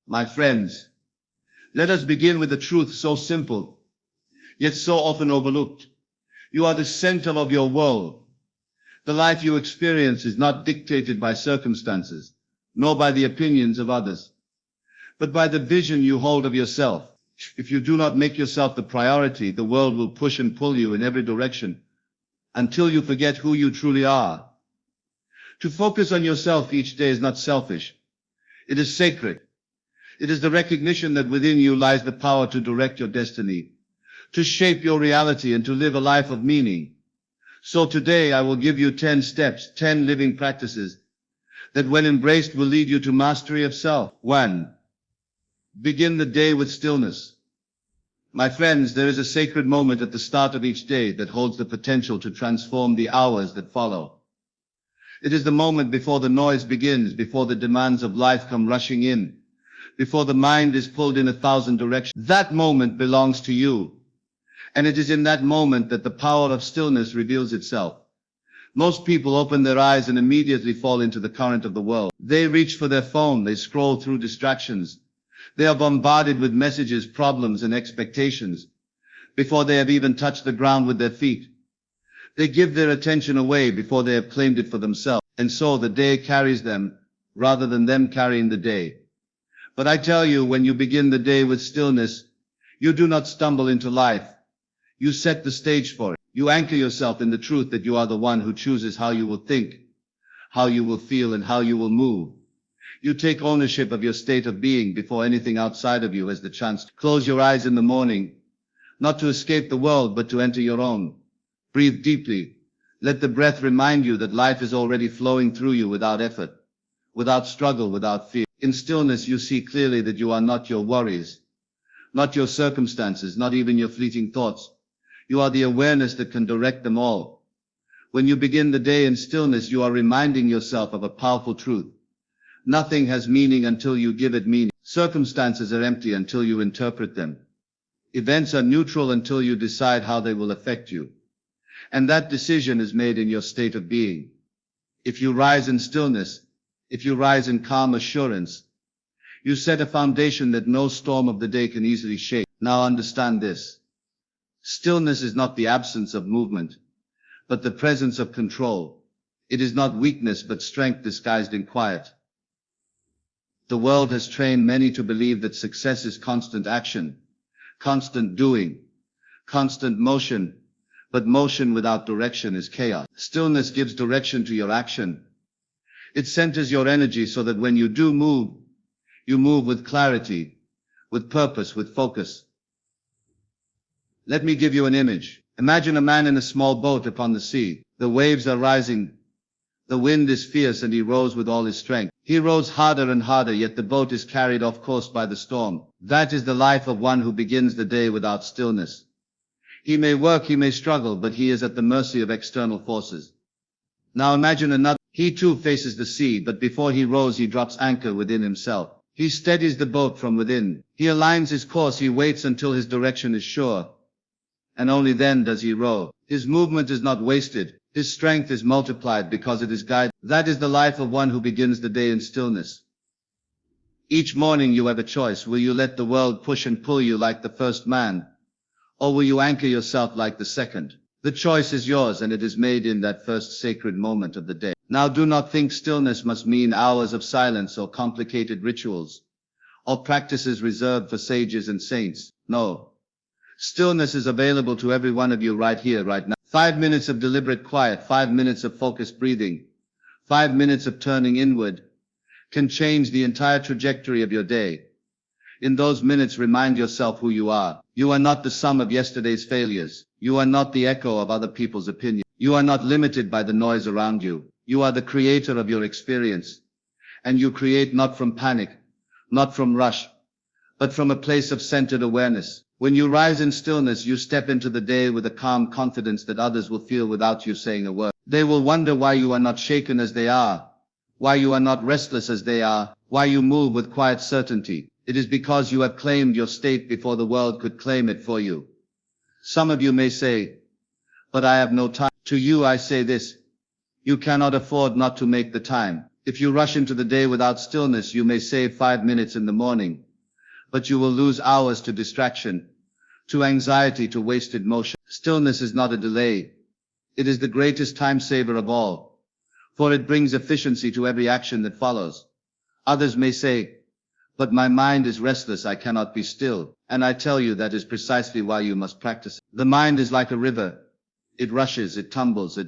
My friends, let us begin with a truth so simple, yet so often overlooked. You are the center of your world. The life you experience is not dictated by circumstances, nor by the opinions of others, but by the vision you hold of yourself. If you do not make yourself the priority, the world will push and pull you in every direction until you forget who you truly are. To focus on yourself each day is not selfish. It is sacred. It is the recognition that within you lies the power to direct your destiny, to shape your reality, and to live a life of meaning. So today I will give you 10 steps, 10 living practices that when embraced will lead you to mastery of self. 1. Begin the day with stillness. My friends, there is a sacred moment at the start of each day that holds the potential to transform the hours that follow. It is the moment before the noise begins, before the demands of life come rushing in, before the mind is pulled in 1,000 directions. That moment belongs to you. And it is in that moment that the power of stillness reveals itself. Most people open their eyes and immediately fall into the current of the world. They reach for their phone, they scroll through distractions. They are bombarded with messages, problems, and expectations before they have even touched the ground with their feet. They give their attention away before they have claimed it for themselves. And so the day carries them, rather than them carrying the day. But I tell you, when you begin the day with stillness, you do not stumble into life. You set the stage for it. You anchor yourself in the truth that you are the one who chooses how you will think, how you will feel, and how you will move. You take ownership of your state of being before anything outside of you has the chance to close your eyes in the morning, not to escape the world, but to enter your own. Breathe deeply. Let the breath remind you that life is already flowing through you without effort, without struggle, without fear. In stillness, you see clearly that you are not your worries, not your circumstances, not even your fleeting thoughts. You are the awareness that can direct them all. When you begin the day in stillness, you are reminding yourself of a powerful truth. Nothing has meaning until you give it meaning. Circumstances are empty until you interpret them. Events are neutral until you decide how they will affect you. And that decision is made in your state of being. If you rise in stillness, if you rise in calm assurance, you set a foundation that no storm of the day can easily shake. Now understand this. Stillness is not the absence of movement, but the presence of control. It is not weakness, but strength disguised in quiet. The world has trained many to believe that success is constant action, constant doing, constant motion, but motion without direction is chaos. Stillness gives direction to your action. It centers your energy so that when you do move, you move with clarity, with purpose, with focus. Let me give you an image. Imagine a man in a small boat upon the sea. The waves are rising. The wind is fierce and he rows with all his strength. He rows harder and harder, yet the boat is carried off course by the storm. That is the life of one who begins the day without stillness. He may work, he may struggle, but he is at the mercy of external forces. Now imagine another. He too faces the sea, but before he rows, he drops anchor within himself. He steadies the boat from within. He aligns his course. He waits until his direction is sure. And only then does he row. His movement is not wasted. His strength is multiplied because it is guided. That is the life of one who begins the day in stillness. Each morning you have a choice. Will you let the world push and pull you like the first man? Or will you anchor yourself like the second? The choice is yours, and it is made in that first sacred moment of the day. Now do not think stillness must mean hours of silence or complicated rituals, or practices reserved for sages and saints. No. Stillness is available to every one of you right here, right now. 5 minutes of deliberate quiet, 5 minutes of focused breathing, 5 minutes of turning inward can change the entire trajectory of your day. In those minutes, remind yourself who you are. You are not the sum of yesterday's failures. You are not the echo of other people's opinions. You are not limited by the noise around you. You are the creator of your experience. And you create not from panic, not from rush, but from a place of centered awareness. When you rise in stillness, you step into the day with a calm confidence that others will feel without you saying a word. They will wonder why you are not shaken as they are, why you are not restless as they are, why you move with quiet certainty. It is because you have claimed your state before the world could claim it for you. Some of you may say, but I have no time. To you I say this, you cannot afford not to make the time. If you rush into the day without stillness, you may save 5 minutes in the morning, but you will lose hours to distraction, to anxiety, to wasted motion. Stillness is not a delay. It is the greatest time saver of all, for it brings efficiency to every action that follows. Others may say, "But my mind is restless, I cannot be still." And I tell you that is precisely why you must practice it. The mind is like a river. It rushes, it tumbles, it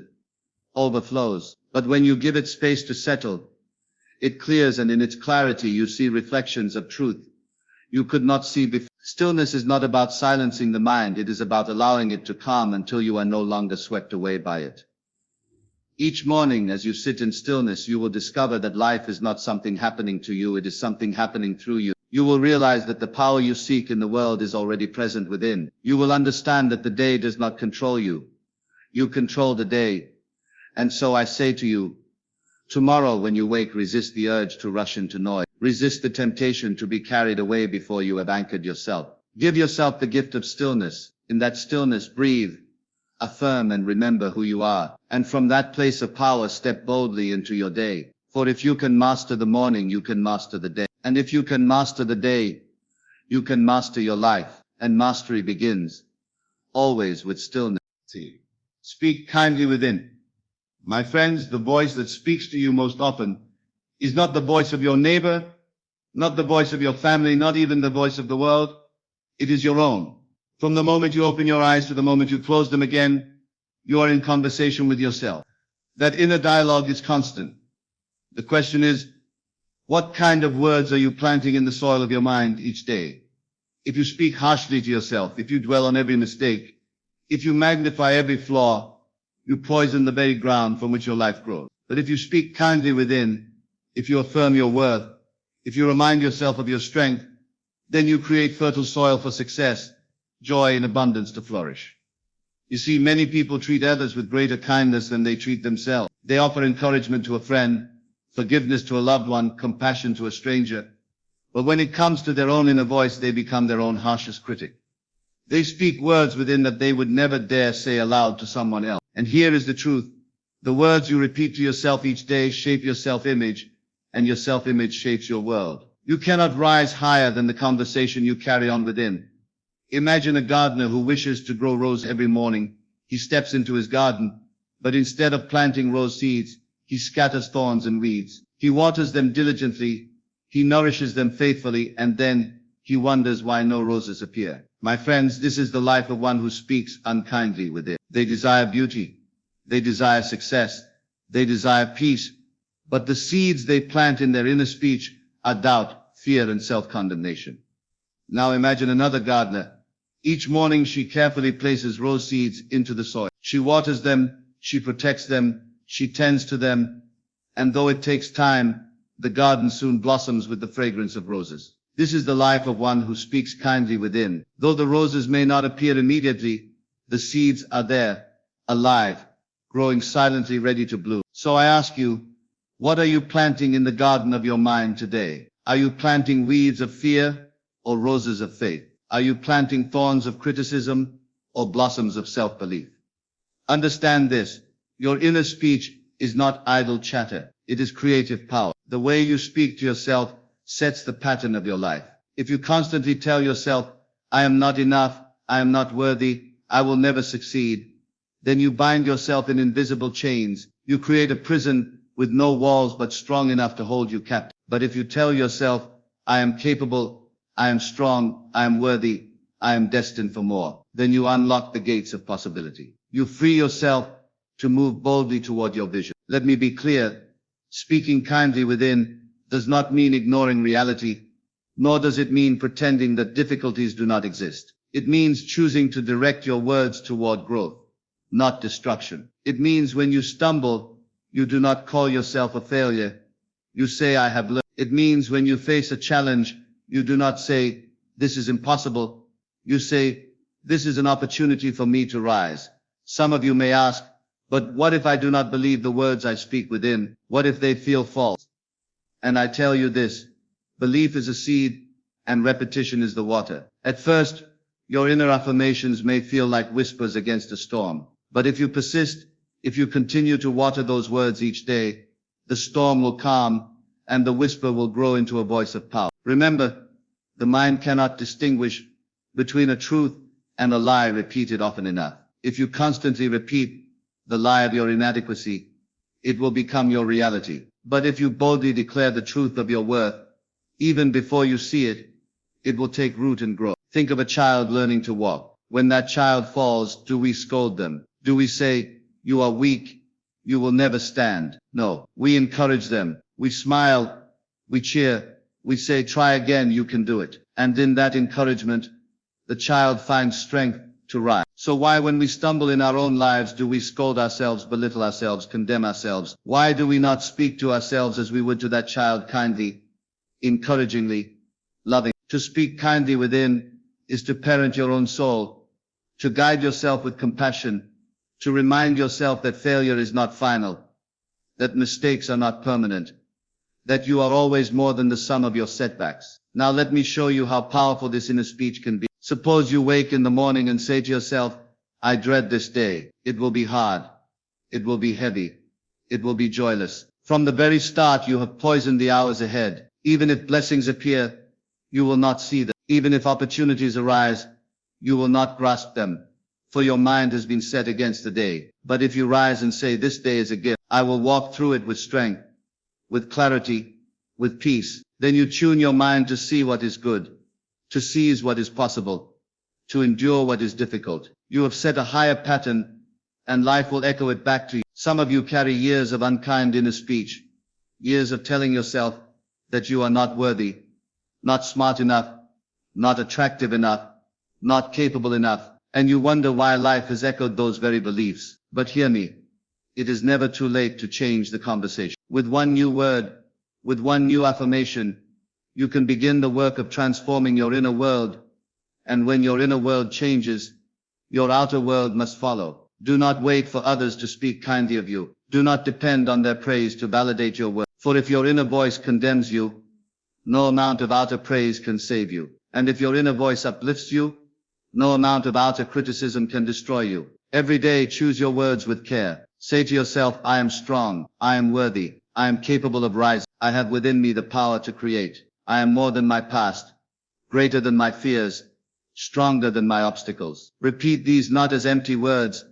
overflows. But when you give it space to settle, it clears, and in its clarity you see reflections of truth you could not see before. Stillness is not about silencing the mind, it is about allowing it to calm until you are no longer swept away by it. Each morning as you sit in stillness, you will discover that life is not something happening to you, it is something happening through you. You will realize that the power you seek in the world is already present within. You will understand that the day does not control you. You control the day. And so I say to you, tomorrow when you wake, resist the urge to rush into noise. Resist the temptation to be carried away before you have anchored yourself. Give yourself the gift of stillness. In that stillness, breathe, affirm, and remember who you are. And from that place of power, step boldly into your day. For if you can master the morning, you can master the day. And if you can master the day, you can master your life. And mastery begins always with stillness. Speak kindly within. My friends, the voice that speaks to you most often is not the voice of your neighbor, not the voice of your family, not even the voice of the world. It is your own. From the moment you open your eyes to the moment you close them again, you are in conversation with yourself. That inner dialogue is constant. The question is, what kind of words are you planting in the soil of your mind each day? If you speak harshly to yourself, if you dwell on every mistake, if you magnify every flaw, you poison the very ground from which your life grows. But if you speak kindly within, if you affirm your worth, if you remind yourself of your strength, then you create fertile soil for success, joy and abundance to flourish. You see, many people treat others with greater kindness than they treat themselves. They offer encouragement to a friend, forgiveness to a loved one, compassion to a stranger. But when it comes to their own inner voice, they become their own harshest critic. They speak words within that they would never dare say aloud to someone else. And here is the truth. The words you repeat to yourself each day shape your self-image, and your self-image shapes your world. You cannot rise higher than the conversation you carry on within. Imagine a gardener who wishes to grow roses every morning. He steps into his garden, but instead of planting rose seeds, he scatters thorns and weeds. He waters them diligently, he nourishes them faithfully, and then he wonders why no roses appear. My friends, this is the life of one who speaks unkindly within. They desire beauty, they desire success, they desire peace, but the seeds they plant in their inner speech are doubt, fear, and self-condemnation. Now imagine another gardener. Each morning she carefully places rose seeds into the soil. She waters them, she protects them, she tends to them, and though it takes time, the garden soon blossoms with the fragrance of roses. This is the life of one who speaks kindly within. Though the roses may not appear immediately, the seeds are there, alive, growing silently, ready to bloom. So I ask you, what are you planting in the garden of your mind today? Are you planting weeds of fear or roses of faith? Are you planting thorns of criticism or blossoms of self-belief? Understand this. Your inner speech is not idle chatter. It is creative power. The way you speak to yourself sets the pattern of your life. If you constantly tell yourself, I am not enough, I am not worthy, I will never succeed, then you bind yourself in invisible chains. You create a prison with no walls but strong enough to hold you captive. But if you tell yourself, I am capable, I am strong, I am worthy, I am destined for more, then you unlock the gates of possibility. You free yourself to move boldly toward your vision. Let me be clear. Speaking kindly within does not mean ignoring reality, nor does it mean pretending that difficulties do not exist. It means choosing to direct your words toward growth, not destruction. It means when you stumble, you do not call yourself a failure. You say, I have learned. It means when you face a challenge, you do not say, this is impossible. You say, this is an opportunity for me to rise. Some of you may ask, but what if I do not believe the words I speak within? What if they feel false? And I tell you this, belief is a seed and repetition is the water. At first, your inner affirmations may feel like whispers against a storm. But if you persist, if you continue to water those words each day, the storm will calm, and the whisper will grow into a voice of power. Remember, the mind cannot distinguish between a truth and a lie repeated often enough. If you constantly repeat the lie of your inadequacy, it will become your reality. But if you boldly declare the truth of your worth, even before you see it, it will take root and grow. Think of a child learning to walk. When that child falls, do we scold them? Do we say, "You are weak, you will never stand"? No, we encourage them. We smile, we cheer, we say, "Try again, you can do it." And in that encouragement, the child finds strength to rise. So why, when we stumble in our own lives, do we scold ourselves, belittle ourselves, condemn ourselves? Why do we not speak to ourselves as we would to that child, kindly, encouragingly, loving? To speak kindly within is to parent your own soul, to guide yourself with compassion, to remind yourself that failure is not final, that mistakes are not permanent, that you are always more than the sum of your setbacks. Now let me show you how powerful this inner speech can be. Suppose you wake in the morning and say to yourself, "I dread this day. It will be hard. It will be heavy. It will be joyless." From the very start, you have poisoned the hours ahead. Even if blessings appear, you will not see them. Even if opportunities arise, you will not grasp them, for your mind has been set against the day. But if you rise and say, "This day is a gift. I will walk through it with strength, with clarity, with peace," then you tune your mind to see what is good, to seize what is possible, to endure what is difficult. You have set a higher pattern, and life will echo it back to you. Some of you carry years of unkind inner speech, years of telling yourself that you are not worthy, not smart enough, not attractive enough, not capable enough, and you wonder why life has echoed those very beliefs. But hear me, it is never too late to change the conversation. With one new word, with one new affirmation, you can begin the work of transforming your inner world, and when your inner world changes, your outer world must follow. Do not wait for others to speak kindly of you. Do not depend on their praise to validate your worth. For if your inner voice condemns you, no amount of outer praise can save you. And if your inner voice uplifts you, no amount of outer criticism can destroy you. Every day, choose your words with care. Say to yourself, "I am strong, I am worthy, I am capable of rising. I have within me the power to create. I am more than my past, greater than my fears, stronger than my obstacles." Repeat these not as empty words,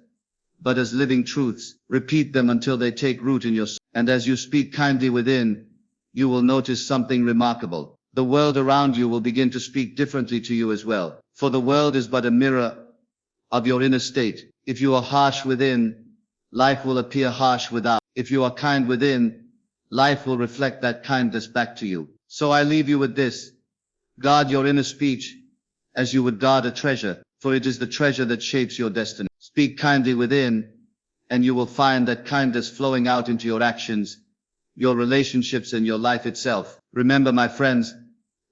but as living truths. Repeat them until they take root in your soul. And as you speak kindly within, you will notice something remarkable. The world around you will begin to speak differently to you as well. For the world is but a mirror of your inner state. If you are harsh within, life will appear harsh without. If you are kind within, life will reflect that kindness back to you. So I leave you with this. Guard your inner speech as you would guard a treasure, for it is the treasure that shapes your destiny. Speak kindly within, and you will find that kindness flowing out into your actions, your relationships, and your life itself. Remember, my friends,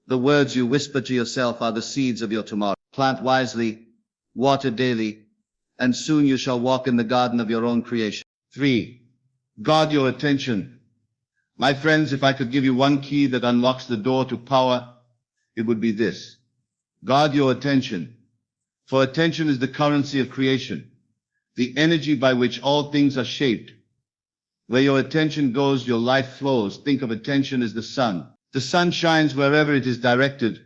the words you whisper to yourself are the seeds of your tomorrow. Plant wisely, water daily, and soon you shall walk in the garden of your own creation. 3. Guard your attention. My friends, if I could give you one key that unlocks the door to power, it would be this. Guard your attention. For attention is the currency of creation, the energy by which all things are shaped. Where your attention goes, your life flows. Think of attention as the sun. The sun shines wherever it is directed,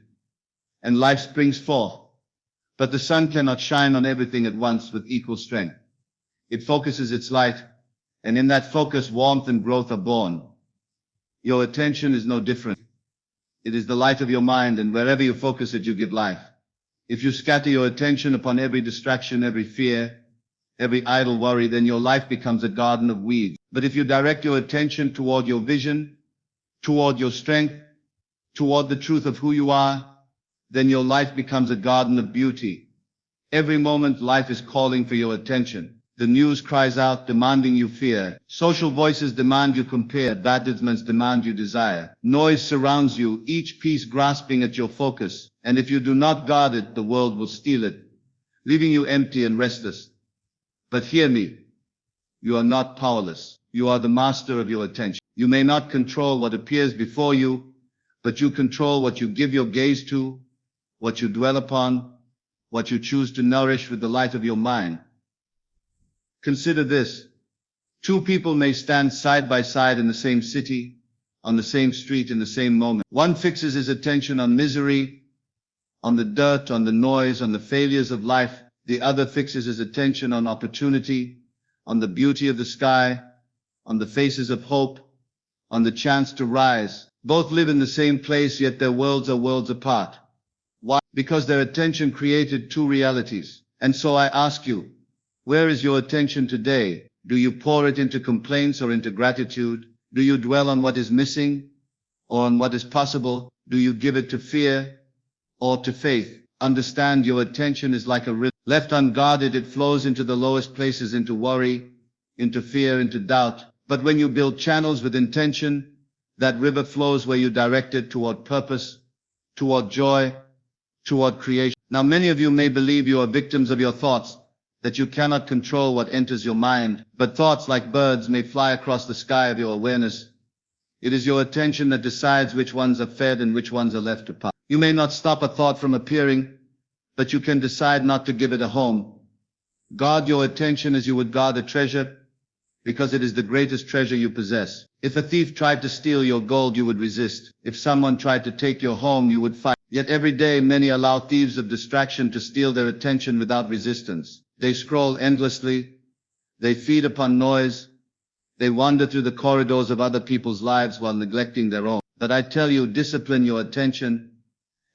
and life springs forth. But the sun cannot shine on everything at once with equal strength. It focuses its light, and in that focus, warmth and growth are born. Your attention is no different. It is the light of your mind, and wherever you focus it, you give life. If you scatter your attention upon every distraction, every fear, every idle worry, then your life becomes a garden of weeds. But if you direct your attention toward your vision, toward your strength, toward the truth of who you are, then your life becomes a garden of beauty. Every moment, life is calling for your attention. The news cries out, demanding you fear. Social voices demand you compare. Advertisements demand you desire. Noise surrounds you, each piece grasping at your focus. And if you do not guard it, the world will steal it, leaving you empty and restless. But hear me. You are not powerless. You are the master of your attention. You may not control what appears before you, but you control what you give your gaze to, what you dwell upon, what you choose to nourish with the light of your mind. Consider this. Two people may stand side by side in the same city, on the same street in the same moment. One fixes his attention on misery, on the dirt, on the noise, on the failures of life. The other fixes his attention on opportunity, on the beauty of the sky, on the faces of hope, on the chance to rise. Both live in the same place, yet their worlds are worlds apart. Why? Because their attention created two realities. And so I ask you, where is your attention today? Do you pour it into complaints or into gratitude? Do you dwell on what is missing or on what is possible? Do you give it to fear or to faith? Understand, your attention is like a river. Left unguarded, it flows into the lowest places, into worry, into fear, into doubt. But when you build channels with intention, that river flows where you direct it, toward purpose, toward joy, toward creation. Now many of you may believe you are victims of your thoughts, that you cannot control what enters your mind, but thoughts like birds may fly across the sky of your awareness. It is your attention that decides which ones are fed and which ones are left to pass. You may not stop a thought from appearing, but you can decide not to give it a home. Guard your attention as you would guard a treasure, because it is the greatest treasure you possess. If a thief tried to steal your gold, you would resist. If someone tried to take your home, you would fight. Yet every day many allow thieves of distraction to steal their attention without resistance. They scroll endlessly. They feed upon noise. They wander through the corridors of other people's lives while neglecting their own. But I tell you, discipline your attention,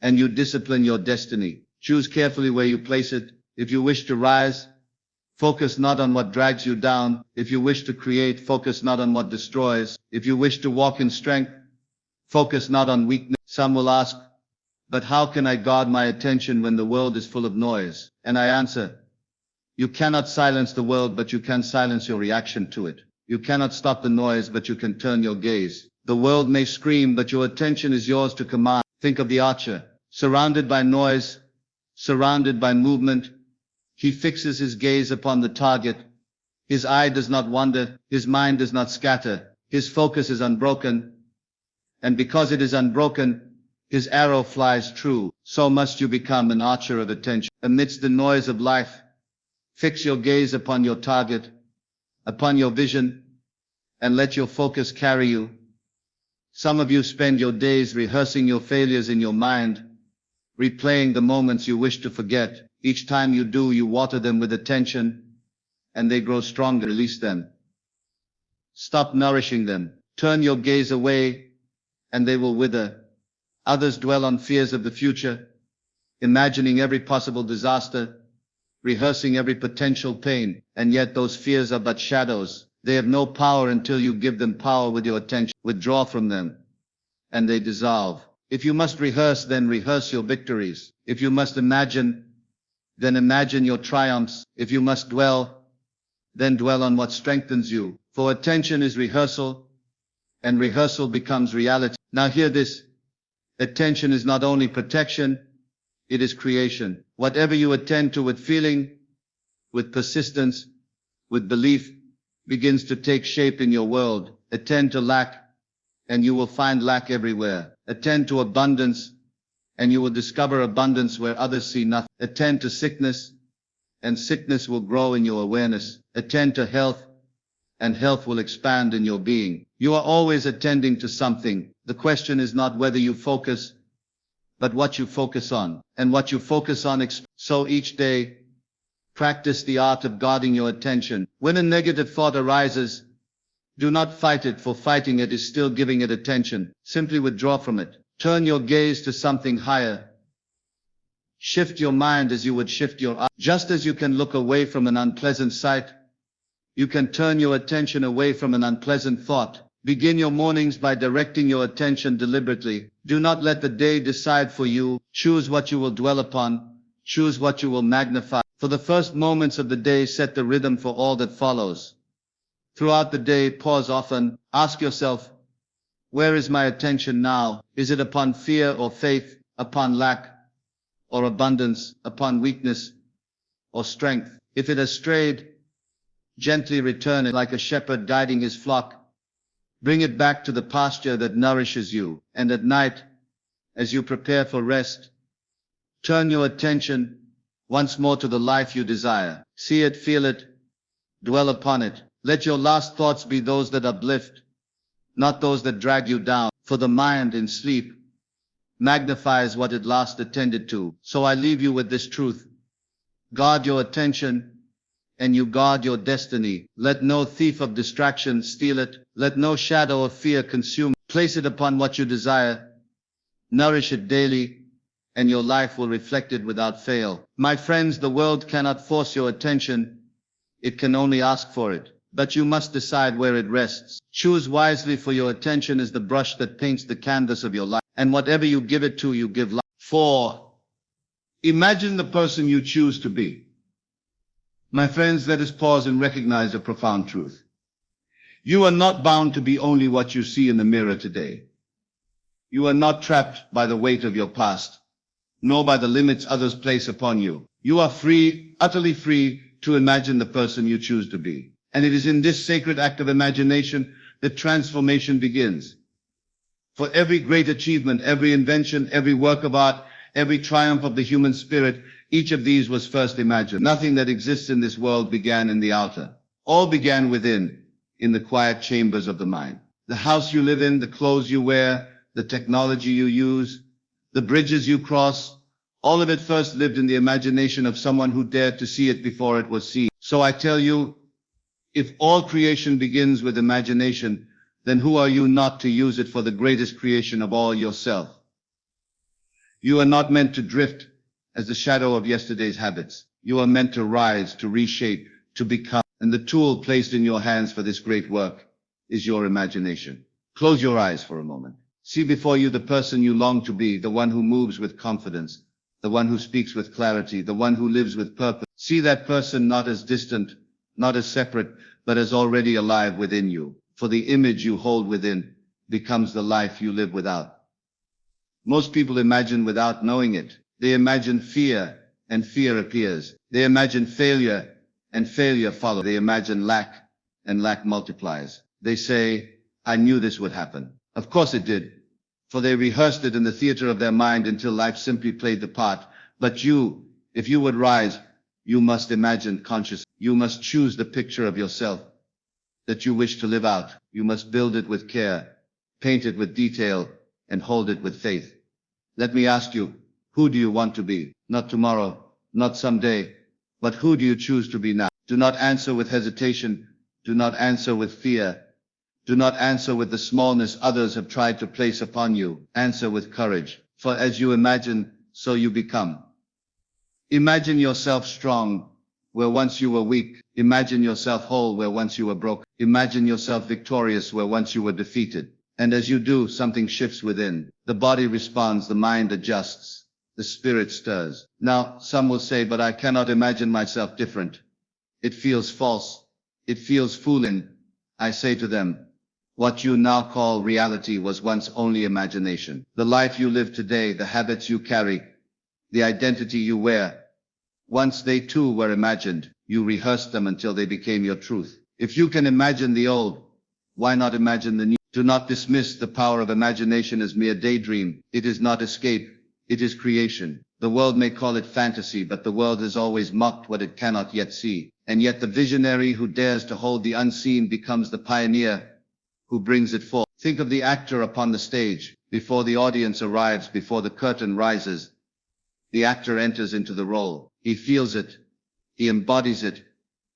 and you discipline your destiny. Choose carefully where you place it. If you wish to rise, focus not on what drags you down. If you wish to create, focus not on what destroys. If you wish to walk in strength, focus not on weakness. Some will ask, but how can I guard my attention when the world is full of noise? And I answer, you cannot silence the world, but you can silence your reaction to it. You cannot stop the noise, but you can turn your gaze. The world may scream, but your attention is yours to command. Think of the archer, surrounded by noise, surrounded by movement. He fixes his gaze upon the target. His eye does not wander. His mind does not scatter. His focus is unbroken. And because it is unbroken, his arrow flies true. So must you become an archer of attention. Amidst the noise of life, fix your gaze upon your target, upon your vision, and let your focus carry you. Some of you spend your days rehearsing your failures in your mind, replaying the moments you wish to forget. Each time you do, you water them with attention, and they grow stronger. Release them. Stop nourishing them. Turn your gaze away, and they will wither. Others dwell on fears of the future, imagining every possible disaster, rehearsing every potential pain, and yet those fears are but shadows. They have no power until you give them power with your attention. Withdraw from them, and they dissolve. If you must rehearse, then rehearse your victories. If you must imagine, then imagine your triumphs. If you must dwell, then dwell on what strengthens you. For attention is rehearsal, and rehearsal becomes reality. Now hear this. Attention is not only protection, it is creation. Whatever you attend to with feeling, with persistence, with belief, begins to take shape in your world. Attend to lack, and you will find lack everywhere. Attend to abundance, and you will discover abundance where others see nothing. Attend to sickness, and sickness will grow in your awareness. Attend to health, and health will expand in your being. You are always attending to something. The question is not whether you focus, but what you focus on. And what you focus on So each day, practice the art of guarding your attention. When a negative thought arises, do not fight it, for fighting it is still giving it attention. Simply withdraw from it. Turn your gaze to something higher. Shift your mind as you would shift your eye. Just as you can look away from an unpleasant sight, you can turn your attention away from an unpleasant thought. Begin your mornings by directing your attention deliberately. Do not let the day decide for you. Choose what you will dwell upon. Choose what you will magnify. For the first moments of the day, set the rhythm for all that follows. Throughout the day, pause often. Ask yourself, where is my attention now? Is it upon fear or faith, upon lack or abundance, upon weakness or strength? If it has strayed, gently return it like a shepherd guiding his flock. Bring it back to the pasture that nourishes you. And at night, as you prepare for rest, turn your attention once more to the life you desire. See it, feel it, dwell upon it. Let your last thoughts be those that uplift, not those that drag you down. For the mind in sleep magnifies what it last attended to. So I leave you with this truth. Guard your attention, and you guard your destiny. Let no thief of distraction steal it. Let no shadow of fear consume it. Place it upon what you desire. Nourish it daily, and your life will reflect it without fail. My friends, the world cannot force your attention. It can only ask for it. But you must decide where it rests. Choose wisely, for your attention is the brush that paints the canvas of your life. And whatever you give it to, you give life. 4. Imagine the person you choose to be. My friends, let us pause and recognize a profound truth. You are not bound to be only what you see in the mirror today. You are not trapped by the weight of your past, nor by the limits others place upon you. You are free, utterly free, to imagine the person you choose to be. And it is in this sacred act of imagination that transformation begins. For every great achievement, every invention, every work of art, every triumph of the human spirit, each of these was first imagined. Nothing that exists in this world began in the outer. All began within, in the quiet chambers of the mind. The house you live in, the clothes you wear, the technology you use, the bridges you cross, all of it first lived in the imagination of someone who dared to see it before it was seen. So I tell you, if all creation begins with imagination, then who are you not to use it for the greatest creation of all, yourself? You are not meant to drift as the shadow of yesterday's habits. You are meant to rise, to reshape, to become. And the tool placed in your hands for this great work is your imagination. Close your eyes for a moment. See before you the person you long to be, the one who moves with confidence, the one who speaks with clarity, the one who lives with purpose. See that person not as distant, not as separate, but as already alive within you. For the image you hold within becomes the life you live without. Most people imagine without knowing it. They imagine fear, and fear appears. They imagine failure, and failure follows. They imagine lack, and lack multiplies. They say, I knew this would happen. Of course it did, for they rehearsed it in the theater of their mind until life simply played the part. But you, if you would rise, you must imagine consciously. You must choose the picture of yourself that you wish to live out. You must build it with care, paint it with detail, and hold it with faith. Let me ask you, who do you want to be? Not tomorrow, not someday, but who do you choose to be now? Do not answer with hesitation. Do not answer with fear. Do not answer with the smallness others have tried to place upon you. Answer with courage. For as you imagine, so you become. Imagine yourself strong where once you were weak. Imagine yourself whole where once you were broken. Imagine yourself victorious where once you were defeated. And as you do, something shifts within. The body responds, the mind adjusts, the spirit stirs. Now, some will say, but I cannot imagine myself different. It feels false. It feels fooling. I say to them, what you now call reality was once only imagination. The life you live today, the habits you carry, the identity you wear, once they too were imagined. You rehearsed them until they became your truth. If you can imagine the old, why not imagine the new? Do not dismiss the power of imagination as mere daydream. It is not escape. It is creation. The world may call it fantasy, but the world has always mocked what it cannot yet see. And yet the visionary who dares to hold the unseen becomes the pioneer who brings it forth. Think of the actor upon the stage. Before the audience arrives, before the curtain rises, the actor enters into the role. He feels it. He embodies it.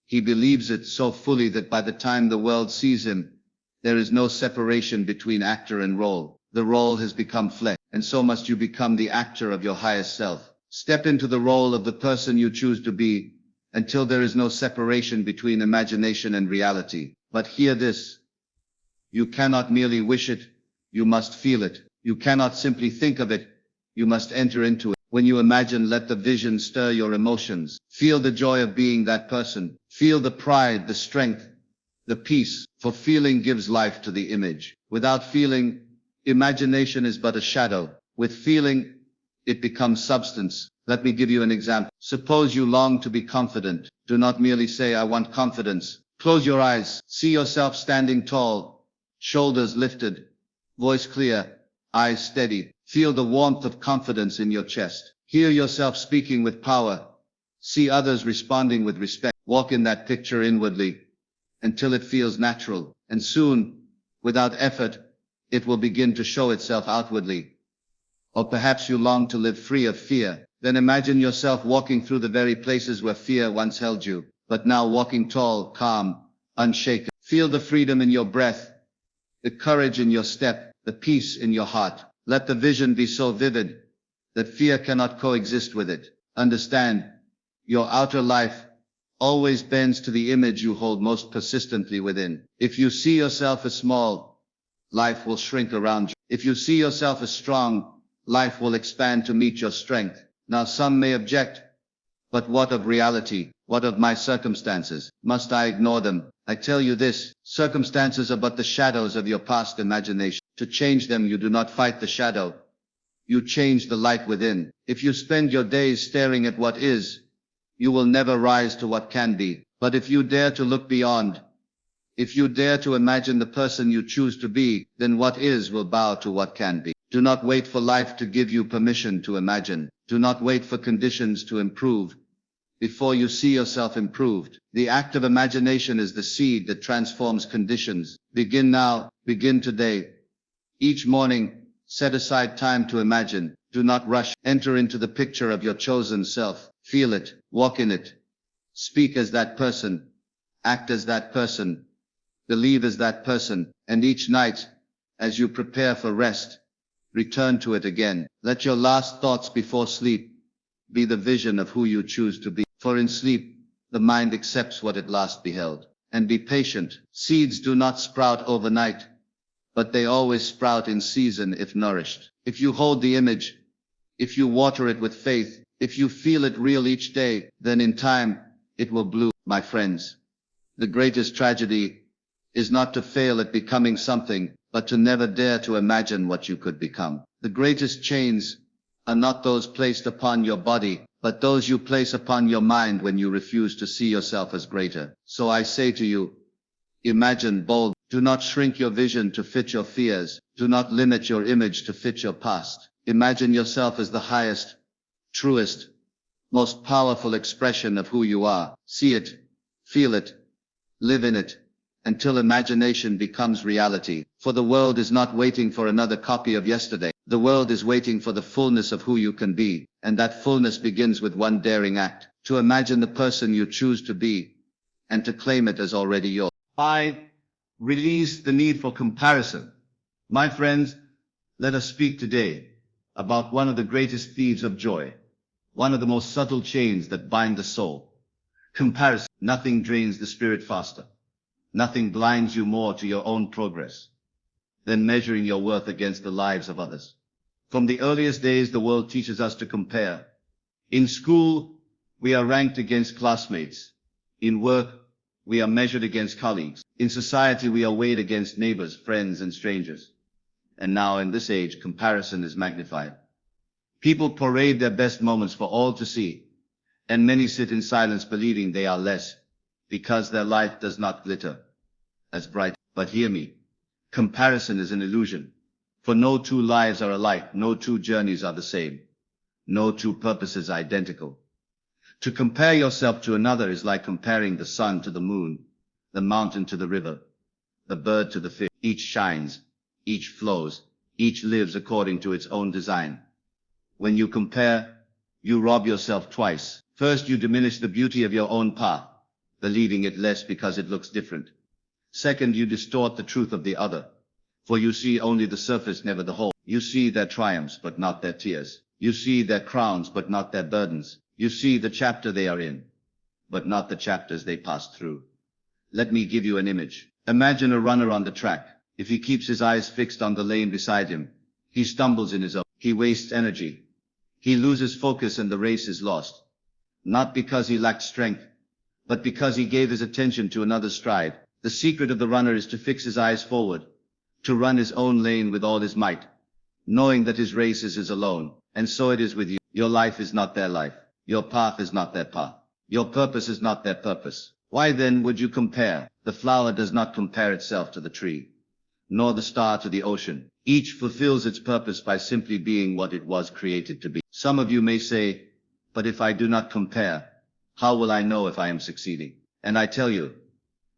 He believes it so fully that by the time the world sees him, there is no separation between actor and role. The role has become flesh, and so must you become the actor of your highest self. Step into the role of the person you choose to be, until there is no separation between imagination and reality. But hear this. You cannot merely wish it, you must feel it. You cannot simply think of it, you must enter into it. When you imagine, let the vision stir your emotions. Feel the joy of being that person. Feel the pride, the strength, the peace, for feeling gives life to the image. Without feeling, imagination is but a shadow. With feeling, it becomes substance. Let me give you an example. Suppose you long to be confident. Do not merely say, I want confidence. Close your eyes. See yourself standing tall, shoulders lifted, voice clear, eyes steady. Feel the warmth of confidence in your chest. Hear yourself speaking with power. See others responding with respect. Walk in that picture inwardly. until it feels natural, and soon, without effort, it will begin to show itself outwardly. Or perhaps you long to live free of fear. Then imagine yourself walking through the very places where fear once held you, but now walking tall, calm, unshaken. Feel the freedom in your breath, the courage in your step, the peace in your heart. Let the vision be so vivid that fear cannot coexist with it. Understand, your outer life always bends to the image you hold most persistently within. If you see yourself as small, life will shrink around you. If you see yourself as strong, life will expand to meet your strength. Now some may object, but what of reality? What of my circumstances? Must I ignore them? I tell you this, circumstances are but the shadows of your past imagination. To change them, you do not fight the shadow. You change the light within. If you spend your days staring at what is, you will never rise to what can be. But if you dare to look beyond, if you dare to imagine the person you choose to be, then what is will bow to what can be. Do not wait for life to give you permission to imagine. Do not wait for conditions to improve before you see yourself improved. The act of imagination is the seed that transforms conditions. Begin now, begin today. Each morning, set aside time to imagine. Do not rush. Enter into the picture of your chosen self. Feel it, walk in it. Speak as that person, act as that person, believe as that person, and each night, as you prepare for rest, return to it again. Let your last thoughts before sleep be the vision of who you choose to be. For in sleep, the mind accepts what it last beheld. And be patient. Seeds do not sprout overnight, but they always sprout in season if nourished. If you hold the image, if you water it with faith, if you feel it real each day, then in time, it will bloom. My friends, the greatest tragedy is not to fail at becoming something, but to never dare to imagine what you could become. The greatest chains are not those placed upon your body, but those you place upon your mind when you refuse to see yourself as greater. So I say to you, imagine bold. Do not shrink your vision to fit your fears. Do not limit your image to fit your past. Imagine yourself as the highest, truest, most powerful expression of who you are. See it, feel it, live in it, until imagination becomes reality. For the world is not waiting for another copy of yesterday. The world is waiting for the fullness of who you can be, and that fullness begins with one daring act, to imagine the person you choose to be, and to claim it as already yours. 5. Release the need for comparison. My friends, let us speak today about one of the greatest thieves of joy, one of the most subtle chains that bind the soul. Comparison. Nothing drains the spirit faster. Nothing blinds you more to your own progress than measuring your worth against the lives of others. From the earliest days, the world teaches us to compare. In school, we are ranked against classmates. In work, we are measured against colleagues. In society, we are weighed against neighbors, friends, and strangers. And now, in this age, comparison is magnified. People parade their best moments for all to see, and many sit in silence believing they are less, because their life does not glitter as bright. But hear me, comparison is an illusion. For no two lives are alike, no two journeys are the same, no two purposes identical. To compare yourself to another is like comparing the sun to the moon, the mountain to the river, the bird to the fish. Each shines, each flows, each lives according to its own design. When you compare, you rob yourself twice. First, you diminish the beauty of your own path, believing it less because it looks different. Second, you distort the truth of the other, for you see only the surface, never the whole. You see their triumphs, but not their tears. You see their crowns, but not their burdens. You see the chapter they are in, but not the chapters they passed through. Let me give you an image. Imagine a runner on the track. If he keeps his eyes fixed on the lane beside him, he stumbles in his own. He wastes energy. He loses focus and the race is lost. Not because he lacked strength, but because he gave his attention to another's stride. The secret of the runner is to fix his eyes forward, to run his own lane with all his might, knowing that his race is his alone. And so it is with you. Your life is not their life. Your path is not their path. Your purpose is not their purpose. Why then would you compare? The flower does not compare itself to the tree, nor the star to the ocean. Each fulfills its purpose by simply being what it was created to be. Some of you may say, but if I do not compare, how will I know if I am succeeding? And I tell you,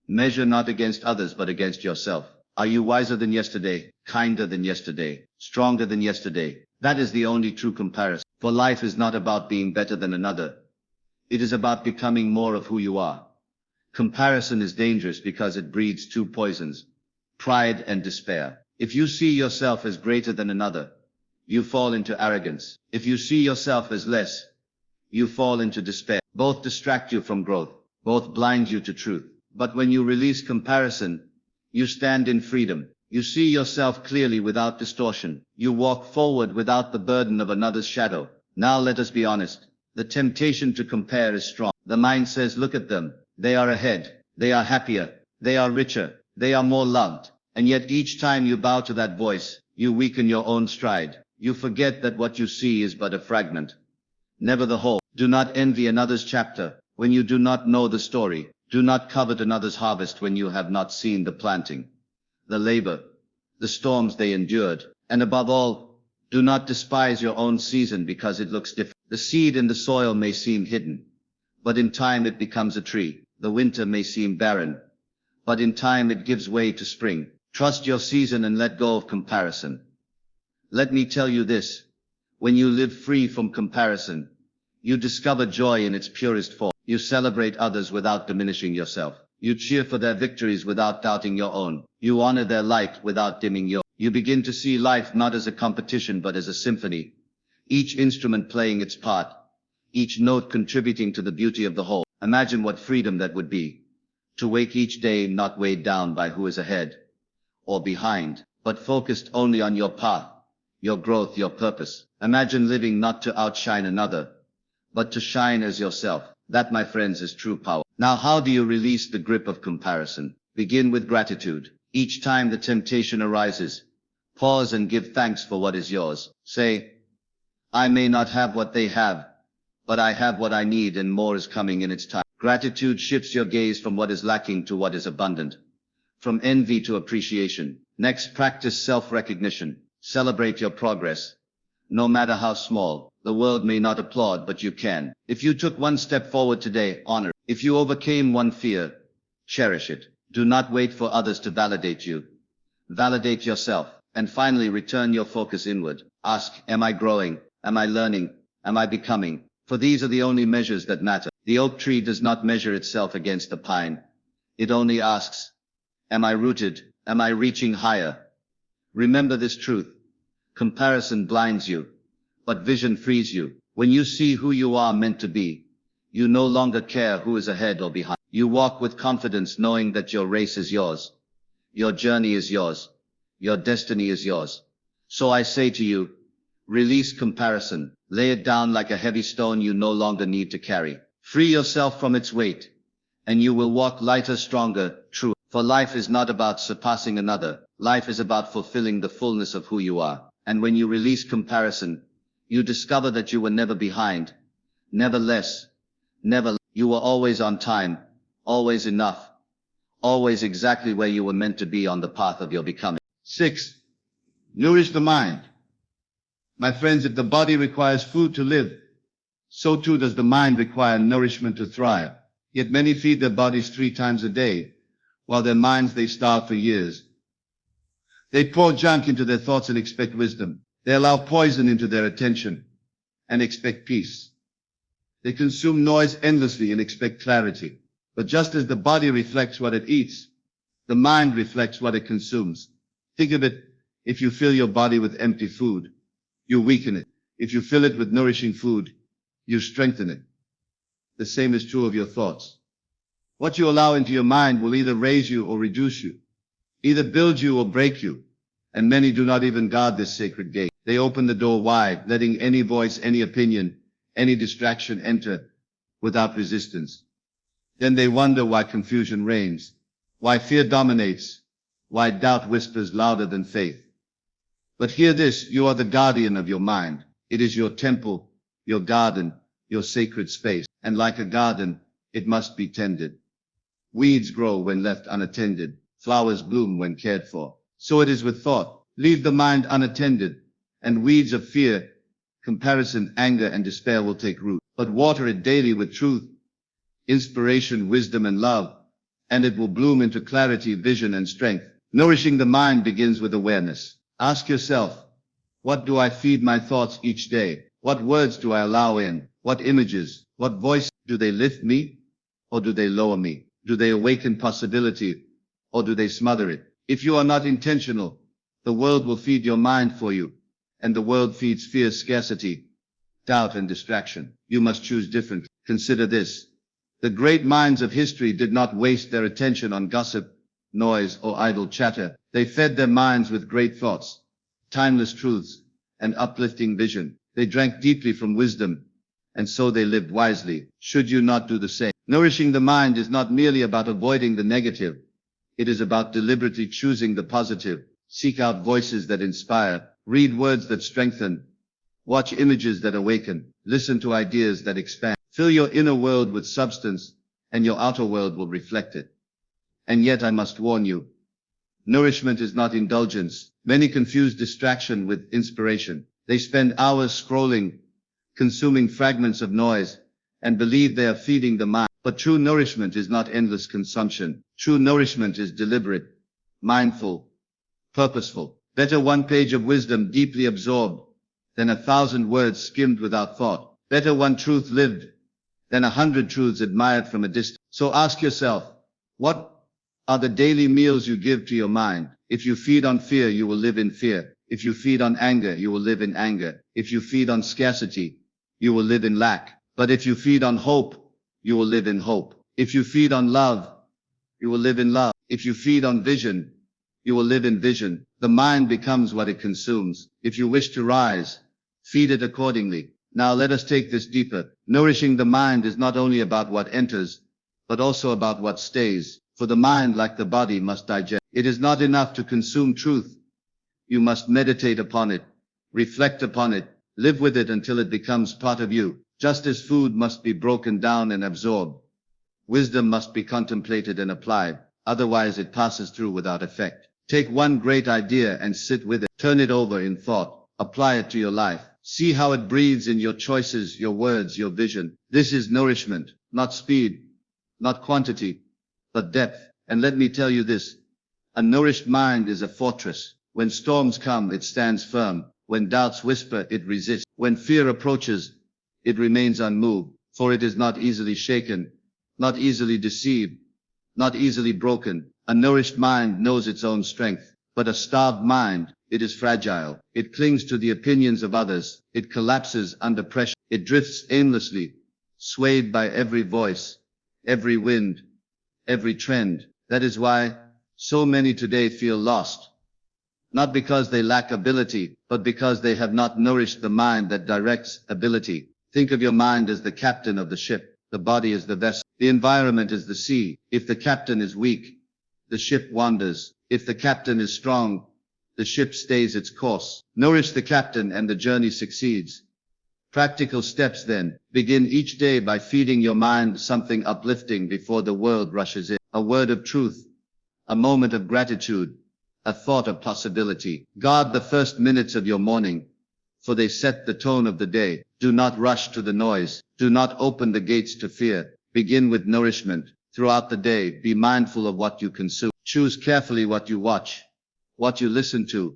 Measure not against others but against yourself. Are you wiser than yesterday, kinder than yesterday, stronger than yesterday? That is the only true comparison. For life is not about being better than another. It is about becoming more of who you are. Comparison is dangerous because it breeds two poisons, pride and despair. If you see yourself as greater than another, you fall into arrogance. If you see yourself as less, you fall into despair. Both distract you from growth. Both blind you to truth. But when you release comparison, you stand in freedom. You see yourself clearly without distortion. You walk forward without the burden of another's shadow. Now let us be honest. The temptation to compare is strong. The mind says, look at them. They are ahead. They are happier. They are richer. They are more loved. And yet each time you bow to that voice, you weaken your own stride. You forget that what you see is but a fragment, never the whole. Do not envy another's chapter when you do not know the story. Do not covet another's harvest when you have not seen the planting, the labor, the storms they endured. And above all, do not despise your own season because it looks different. The seed in the soil may seem hidden, but in time it becomes a tree. The winter may seem barren, but in time it gives way to spring. Trust your season and let go of comparison. Let me tell you this, when you live free from comparison, you discover joy in its purest form. You celebrate others without diminishing yourself. You cheer for their victories without doubting your own. You honor their light without dimming yours. You begin to see life not as a competition but as a symphony, each instrument playing its part, each note contributing to the beauty of the whole. Imagine what freedom that would be, to wake each day not weighed down by who is ahead or behind, but focused only on your path, your growth, your purpose. Imagine living not to outshine another, but to shine as yourself. That, my friends, is true power. Now, how do you release the grip of comparison? Begin with gratitude. Each time the temptation arises, pause and give thanks for what is yours. Say, I may not have what they have, but I have what I need and more is coming in its time. Gratitude shifts your gaze from what is lacking to what is abundant, from envy to appreciation. Next, practice self-recognition. Celebrate your progress, no matter how small. The world may not applaud, but you can. If you took one step forward today, honor it. If you overcame one fear, cherish it. Do not wait for others to validate you. Validate yourself. And finally, return your focus inward. Ask, am I growing? Am I learning? Am I becoming? For these are the only measures that matter. The oak tree does not measure itself against the pine. It only asks, am I rooted? Am I reaching higher? Remember this truth. Comparison blinds you, but vision frees you. When you see who you are meant to be, you no longer care who is ahead or behind. You walk with confidence knowing that your race is yours. Your journey is yours. Your destiny is yours. So I say to you, release comparison. Lay it down like a heavy stone you no longer need to carry. Free yourself from its weight, and you will walk lighter, stronger, truer. For life is not about surpassing another. Life is about fulfilling the fullness of who you are. And when you release comparison, you discover that you were never behind, never less, never. You were always on time, always enough, always exactly where you were meant to be on the path of your becoming. 6. Nourish the mind. My friends, if the body requires food to live, so too does the mind require nourishment to thrive. Yet many feed their bodies 3 times a day, while their minds they starve for years. They pour junk into their thoughts and expect wisdom. They allow poison into their attention and expect peace. They consume noise endlessly and expect clarity. But just as the body reflects what it eats, the mind reflects what it consumes. Think of it, if you fill your body with empty food, you weaken it. If you fill it with nourishing food, you strengthen it. The same is true of your thoughts. What you allow into your mind will either raise you or reduce you, either build you or break you. And many do not even guard this sacred gate. They open the door wide, letting any voice, any opinion, any distraction enter without resistance. Then they wonder why confusion reigns, why fear dominates, why doubt whispers louder than faith. But hear this, you are the guardian of your mind. It is your temple, your garden, your sacred space. And like a garden, it must be tended. Weeds grow when left unattended. Flowers bloom when cared for. So it is with thought. Leave the mind unattended, and weeds of fear, comparison, anger, and despair will take root. But water it daily with truth, inspiration, wisdom, and love, and it will bloom into clarity, vision, and strength. Nourishing the mind begins with awareness. Ask yourself, what do I feed my thoughts each day? What words do I allow in? What images? What voice? Do they lift me or do they lower me? Do they awaken possibility or do they smother it? If you are not intentional, the world will feed your mind for you, and the world feeds fear, scarcity, doubt, and distraction. You must choose differently. Consider this. The great minds of history did not waste their attention on gossip, noise, or idle chatter. They fed their minds with great thoughts, timeless truths, and uplifting vision. They drank deeply from wisdom, and so they lived wisely. Should you not do the same? Nourishing the mind is not merely about avoiding the negative. It is about deliberately choosing the positive. Seek out voices that inspire. Read words that strengthen. Watch images that awaken. Listen to ideas that expand. Fill your inner world with substance, and your outer world will reflect it. And yet I must warn you, nourishment is not indulgence. Many confuse distraction with inspiration. They spend hours scrolling, consuming fragments of noise, and believe they are feeding the mind. But true nourishment is not endless consumption. True nourishment is deliberate, mindful, purposeful. Better one page of wisdom deeply absorbed than 1,000 words skimmed without thought. Better one truth lived than 100 truths admired from a distance. So ask yourself, what are the daily meals you give to your mind? If you feed on fear, you will live in fear. If you feed on anger, you will live in anger. If you feed on scarcity, you will live in lack. But if you feed on hope, you will live in hope. If you feed on love, you will live in love. If you feed on vision, you will live in vision. The mind becomes what it consumes. If you wish to rise, feed it accordingly. Now let us take this deeper. Nourishing the mind is not only about what enters, but also about what stays. For the mind, like the body, must digest. It is not enough to consume truth. You must meditate upon it, reflect upon it, live with it until it becomes part of you. Just as food must be broken down and absorbed, wisdom must be contemplated and applied. Otherwise it passes through without effect. Take one great idea and sit with it. Turn it over in thought. Apply it to your life. See how it breathes in your choices, your words, your vision. This is nourishment, not speed, not quantity, but depth. And let me tell you this, a nourished mind is a fortress. When storms come, it stands firm. When doubts whisper, it resists. When fear approaches, it remains unmoved. For it is not easily shaken, not easily deceived, not easily broken. A nourished mind knows its own strength. But a starved mind, it is fragile. It clings to the opinions of others. It collapses under pressure. It drifts aimlessly, swayed by every voice, every wind, every trend. That is why so many today feel lost. Not because they lack ability, but because they have not nourished the mind that directs ability. Think of your mind as the captain of the ship. The body is the vessel. The environment is the sea. If the captain is weak, the ship wanders. If the captain is strong, the ship stays its course. Nourish the captain and the journey succeeds. Practical steps then. Begin each day by feeding your mind something uplifting before the world rushes in. A word of truth, a moment of gratitude, a thought of possibility. Guard the first minutes of your morning, for they set the tone of the day. Do not rush to the noise. Do not open the gates to fear. Begin with nourishment. Throughout the day, be mindful of what you consume. Choose carefully what you watch, what you listen to,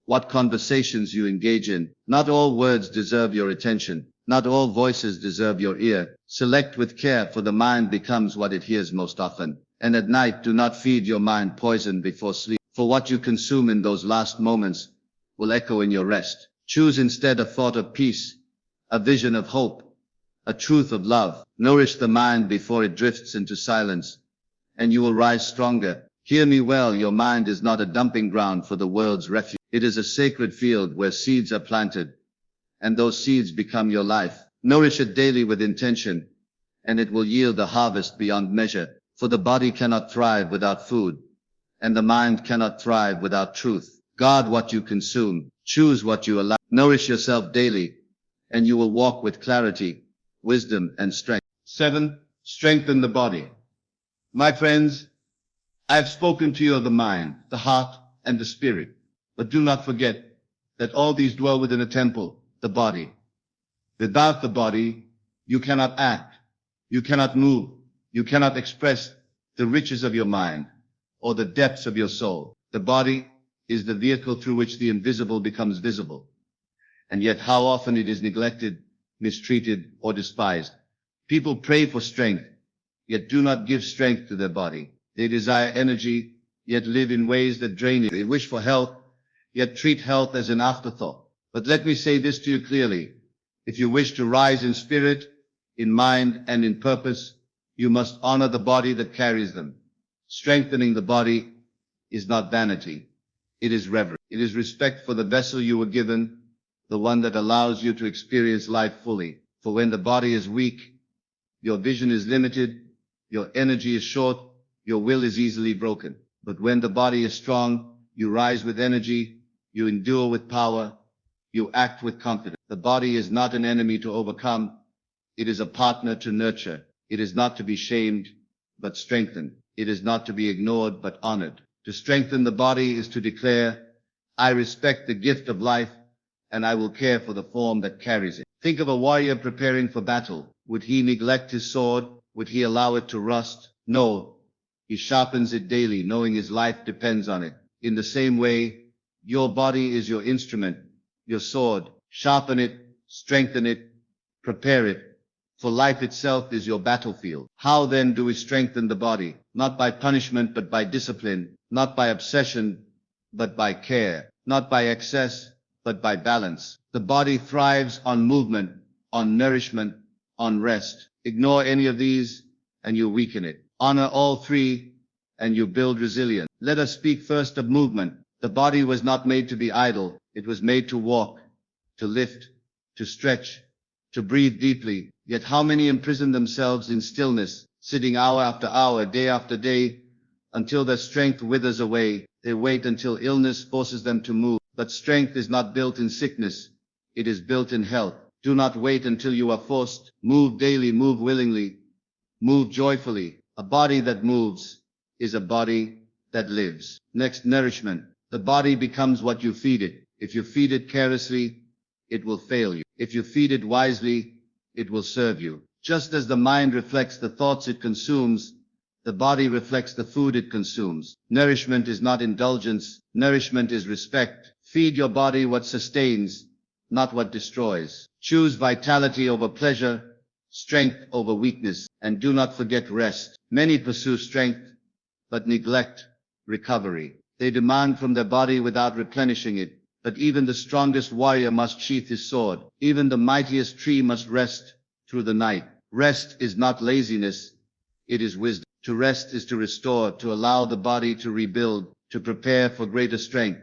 what conversations you engage in. Not all words deserve your attention. Not all voices deserve your ear. Select with care, for the mind becomes what it hears most often. And at night, do not feed your mind poison before sleep, for what you consume in those last moments will echo in your rest. Choose instead a thought of peace, a vision of hope, a truth of love. Nourish the mind before it drifts into silence, and you will rise stronger. Hear me well, your mind is not a dumping ground for the world's refuse. It is a sacred field where seeds are planted, and those seeds become your life. Nourish it daily with intention, and it will yield a harvest beyond measure. For the body cannot thrive without food, and the mind cannot thrive without truth. Guard what you consume. Choose what you allow. Nourish yourself daily, and you will walk with clarity, wisdom, and strength. 7. Strengthen the body. My friends, I have spoken to you of the mind, the heart, and the spirit. But do not forget that all these dwell within a temple, the body. Without the body, you cannot act, you cannot move, you cannot express, the riches of your mind, or the depths of your soul. The body is the vehicle through which the invisible becomes visible. And yet how often it is neglected, mistreated, or despised. People pray for strength, yet do not give strength to their body. They desire energy, yet live in ways that drain it. They wish for health, yet treat health as an afterthought. But let me say this to you clearly. If you wish to rise in spirit, in mind, and in purpose, you must honor the body that carries them. Strengthening the body is not vanity. It is reverence. It is respect for the vessel you were given, the one that allows you to experience life fully. For when the body is weak, your vision is limited, your energy is short, your will is easily broken. But when the body is strong, you rise with energy, you endure with power, you act with confidence. The body is not an enemy to overcome. It is a partner to nurture. It is not to be shamed, but strengthened. It is not to be ignored, but honored. To strengthen the body is to declare, I respect the gift of life, and I will care for the form that carries it. Think of a warrior preparing for battle. Would he neglect his sword? Would he allow it to rust? No. He sharpens it daily, knowing his life depends on it. In the same way, your body is your instrument, your sword. Sharpen it, strengthen it, prepare it. For life itself is your battlefield. How then do we strengthen the body? Not by punishment, but by discipline. Not by obsession, but by care. Not by excess, but by balance. The body thrives on movement, on nourishment, on rest. Ignore any of these, and you weaken it. Honor all three, and you build resilience. Let us speak first of movement. The body was not made to be idle. It was made to walk, to lift, to stretch, to breathe deeply. Yet how many imprison themselves in stillness, sitting hour after hour, day after day, until their strength withers away. They wait until illness forces them to move. But strength is not built in sickness. It is built in health. Do not wait until you are forced. Move daily, move willingly, move joyfully. A body that moves is a body that lives. Next, nourishment. The body becomes what you feed it. If you feed it carelessly, it will fail you. If you feed it wisely, it will serve you. Just as the mind reflects the thoughts it consumes, the body reflects the food it consumes. Nourishment is not indulgence. Nourishment is respect. Feed your body what sustains, not what destroys. Choose vitality over pleasure, strength over weakness, and do not forget rest. Many pursue strength, but neglect recovery. They demand from their body without replenishing it. But even the strongest warrior must sheath his sword. Even the mightiest tree must rest through the night. Rest is not laziness, it is wisdom. To rest is to restore, to allow the body to rebuild, to prepare for greater strength.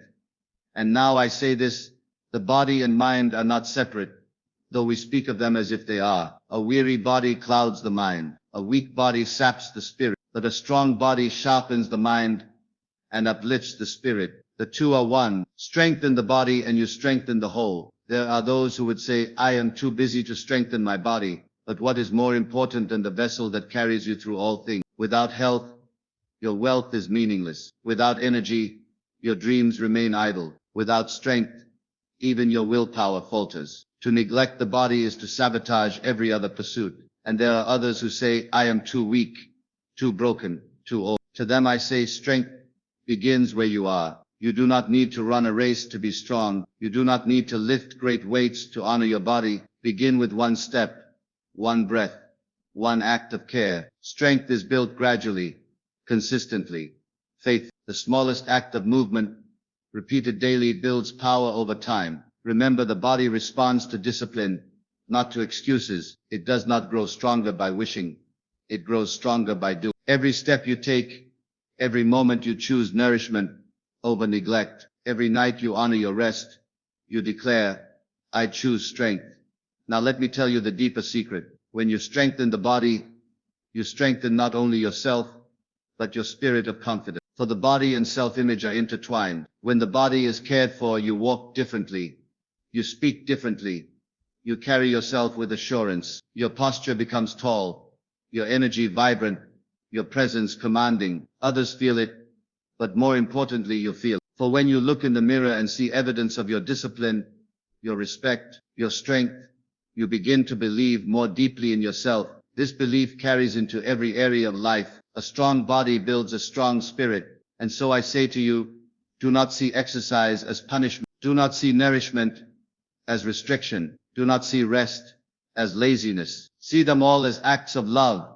And now I say this, the body and mind are not separate, though we speak of them as if they are. A weary body clouds the mind. A weak body saps the spirit. But a strong body sharpens the mind and uplifts the spirit. The two are one. Strengthen the body and you strengthen the whole. There are those who would say, I am too busy to strengthen my body. But what is more important than the vessel that carries you through all things? Without health, your wealth is meaningless. Without energy, your dreams remain idle. Without strength, even your willpower falters. To neglect the body is to sabotage every other pursuit. And there are others who say, I am too weak, too broken, too old. To them I say, strength begins where you are. You do not need to run a race to be strong. You do not need to lift great weights to honor your body. Begin with one step, one breath, one act of care. Strength is built gradually, consistently. Faith, the smallest act of movement, repeated daily, builds power over time. Remember, the body responds to discipline, not to excuses. It does not grow stronger by wishing. It grows stronger by doing. Every step you take, every moment you choose nourishment over neglect. Every night you honor your rest. You declare, I choose strength. Now let me tell you the deeper secret. When you strengthen the body, you strengthen not only yourself, but your spirit of confidence. For the body and self-image are intertwined. When the body is cared for, you walk differently. You speak differently. You carry yourself with assurance. Your posture becomes tall. Your energy vibrant. Your presence commanding. Others feel it, but more importantly, you feel it. For when you look in the mirror and see evidence of your discipline, your respect, your strength, you begin to believe more deeply in yourself. This belief carries into every area of life. A strong body builds a strong spirit. And so I say to you, do not see exercise as punishment. Do not see nourishment as restriction. Do not see rest as laziness. See them all as acts of love,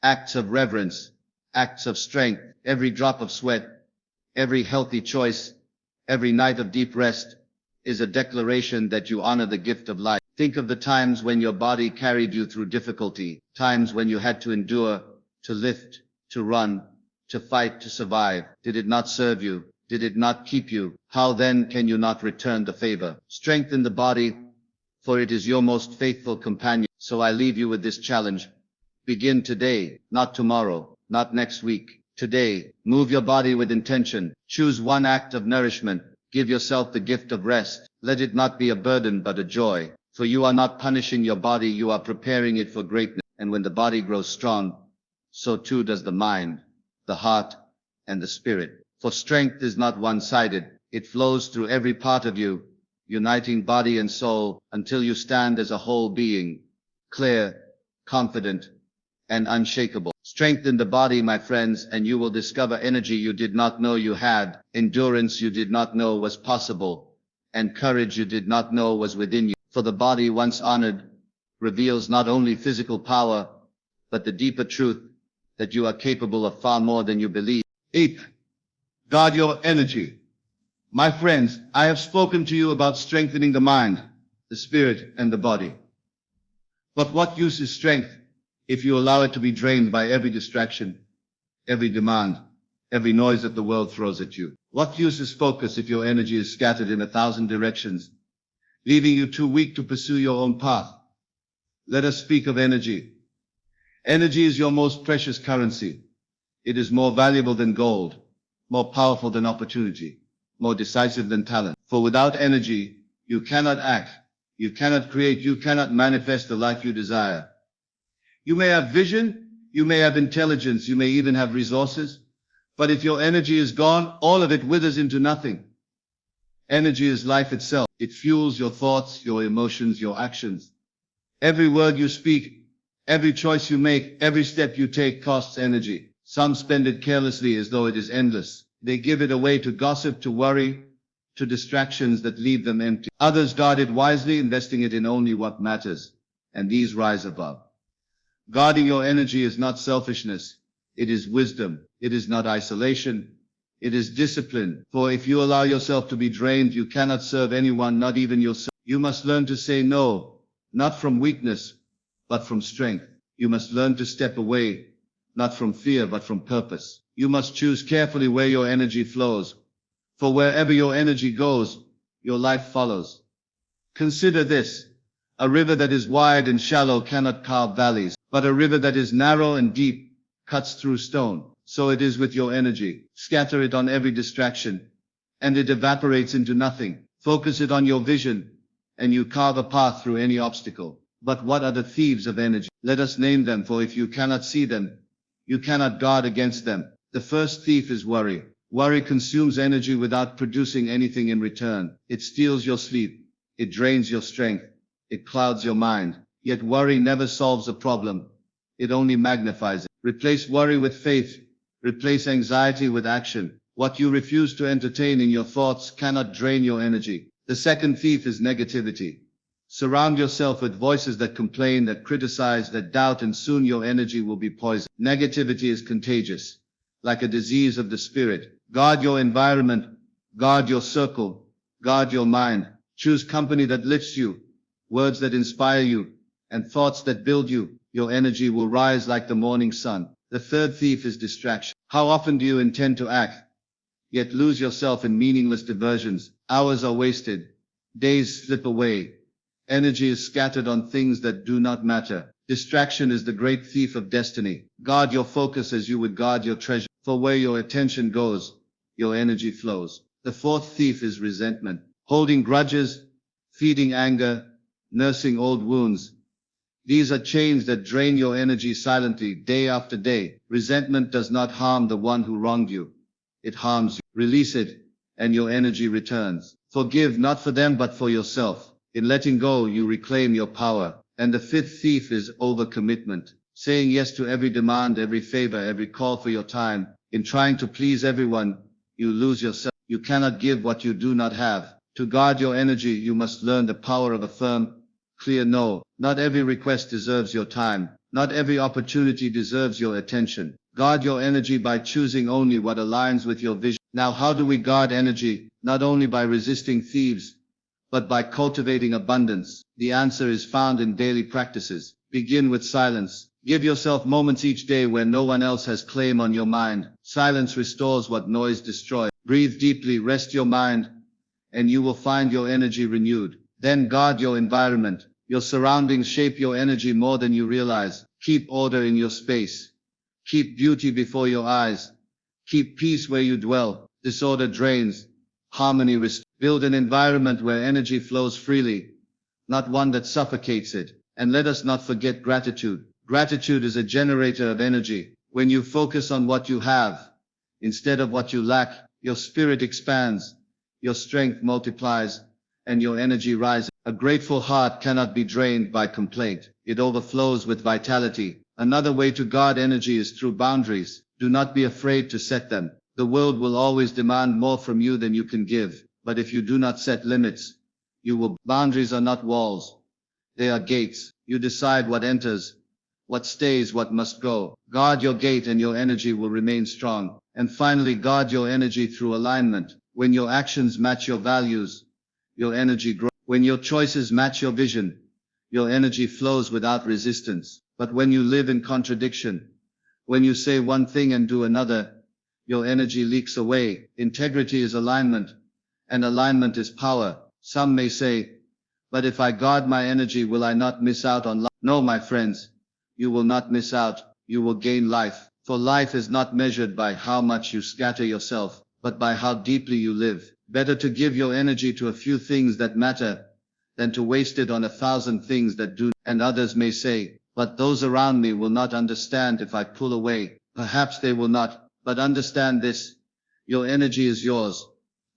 acts of reverence, acts of strength. Every drop of sweat, every healthy choice, every night of deep rest is a declaration that you honor the gift of life. Think of the times when your body carried you through difficulty, times when you had to endure, to lift, to run, to fight, to survive. Did it not serve you? Did it not keep you? How then can you not return the favor? Strengthen the body, for it is your most faithful companion. So I leave you with this challenge. Begin today, not tomorrow, not next week. Today, move your body with intention. Choose one act of nourishment. Give yourself the gift of rest. Let it not be a burden but a joy. For you are not punishing your body, you are preparing it for greatness. And when the body grows strong, so too does the mind, the heart, and the spirit. For strength is not one-sided. It flows through every part of you, uniting body and soul until you stand as a whole being, clear, confident, and unshakable. Strengthen the body, my friends, and you will discover energy you did not know you had, endurance you did not know was possible, and courage you did not know was within you. For the body once honored reveals not only physical power, but the deeper truth that you are capable of far more than you believe. 8. Guard your energy. My friends, I have spoken to you about strengthening the mind, the spirit, and the body. But what use is strength if you allow it to be drained by every distraction, every demand, every noise that the world throws at you? What use is focus if your energy is scattered in 1,000 directions, leaving you too weak to pursue your own path? Let us speak of energy. Energy is your most precious currency. It is more valuable than gold, more powerful than opportunity, more decisive than talent. For without energy, you cannot act, you cannot create, you cannot manifest the life you desire. You may have vision, you may have intelligence, you may even have resources, but if your energy is gone, all of it withers into nothing. Energy is life itself. It fuels your thoughts, your emotions, your actions. Every word you speak, every choice you make, every step you take costs energy. Some spend it carelessly as though it is endless. They give it away to gossip, to worry, to distractions that leave them empty. Others guard it wisely, investing it in only what matters, and these rise above. Guarding your energy is not selfishness. It is wisdom. It is not isolation. It is discipline. For if you allow yourself to be drained, you cannot serve anyone, not even yourself. You must learn to say no, not from weakness, but from strength. You must learn to step away, not from fear, but from purpose. You must choose carefully where your energy flows, for wherever your energy goes, your life follows. Consider this. A river that is wide and shallow cannot carve valleys, but a river that is narrow and deep cuts through stone. So it is with your energy. Scatter it on every distraction, and it evaporates into nothing. Focus it on your vision, and you carve a path through any obstacle. But what are the thieves of energy? Let us name them, for if you cannot see them, you cannot guard against them. The first thief is worry. Worry consumes energy without producing anything in return. It steals your sleep. It drains your strength. It clouds your mind. Yet worry never solves a problem. It only magnifies it. Replace worry with faith. Replace anxiety with action. What you refuse to entertain in your thoughts cannot drain your energy. The second thief is negativity. Surround yourself with voices that complain, that criticize, that doubt, and soon your energy will be poisoned. Negativity is contagious, like a disease of the spirit. Guard your environment, guard your circle, guard your mind. Choose company that lifts you, words that inspire you, and thoughts that build you. Your energy will rise like the morning sun. The third thief is distraction. How often do you intend to act, yet lose yourself in meaningless diversions? Hours are wasted, days slip away. Energy is scattered on things that do not matter. Distraction is the great thief of destiny. Guard your focus as you would guard your treasure, for where your attention goes, your energy flows. The fourth thief is resentment. Holding grudges, feeding anger, nursing old wounds. These are chains that drain your energy silently, day after day. Resentment does not harm the one who wronged you. It harms you. Release it, and your energy returns. Forgive not for them but for yourself. In letting go, you reclaim your power. And the fifth thief is overcommitment. saying yes to every demand, every favor, every call for your time. In trying to please everyone, you lose yourself. You cannot give what you do not have. To guard your energy, you must learn the power of a firm, clear no. Not every request deserves your time. Not every opportunity deserves your attention. Guard your energy by choosing only what aligns with your vision. Now, how do we guard energy? Not only by resisting thieves, but by cultivating abundance. The answer is found in daily practices. Begin with silence. Give yourself moments each day where no one else has claim on your mind. Silence restores what noise destroys. Breathe deeply, rest your mind, and you will find your energy renewed. Then guard your environment. Your surroundings shape your energy more than you realize. Keep order in your space. Keep beauty before your eyes. Keep peace where you dwell. Disorder drains. Harmony restores. Build an environment where energy flows freely, not one that suffocates it. And let us not forget gratitude. Gratitude is a generator of energy. When you focus on what you have, instead of what you lack, your spirit expands, your strength multiplies, and your energy rises. A grateful heart cannot be drained by complaint. It overflows with vitality. Another way to guard energy is through boundaries. Do not be afraid to set them. The world will always demand more from you than you can give. But if you do not set limits, you will. Boundaries are not walls. They are gates. You decide what enters, what stays, what must go. Guard your gate and your energy will remain strong. And finally, guard your energy through alignment. When your actions match your values, your energy grows. When your choices match your vision, your energy flows without resistance. But when you live in contradiction, when you say one thing and do another, your energy leaks away. Integrity is alignment, and alignment is power. Some may say, but if I guard my energy, will I not miss out on life? No, my friends, you will not miss out. You will gain life. For life is not measured by how much you scatter yourself, but by how deeply you live. Better to give your energy to a few things that matter, than to waste it on 1,000 things that do. And others may say, but those around me will not understand if I pull away. Perhaps they will not, but understand this. Your energy is yours,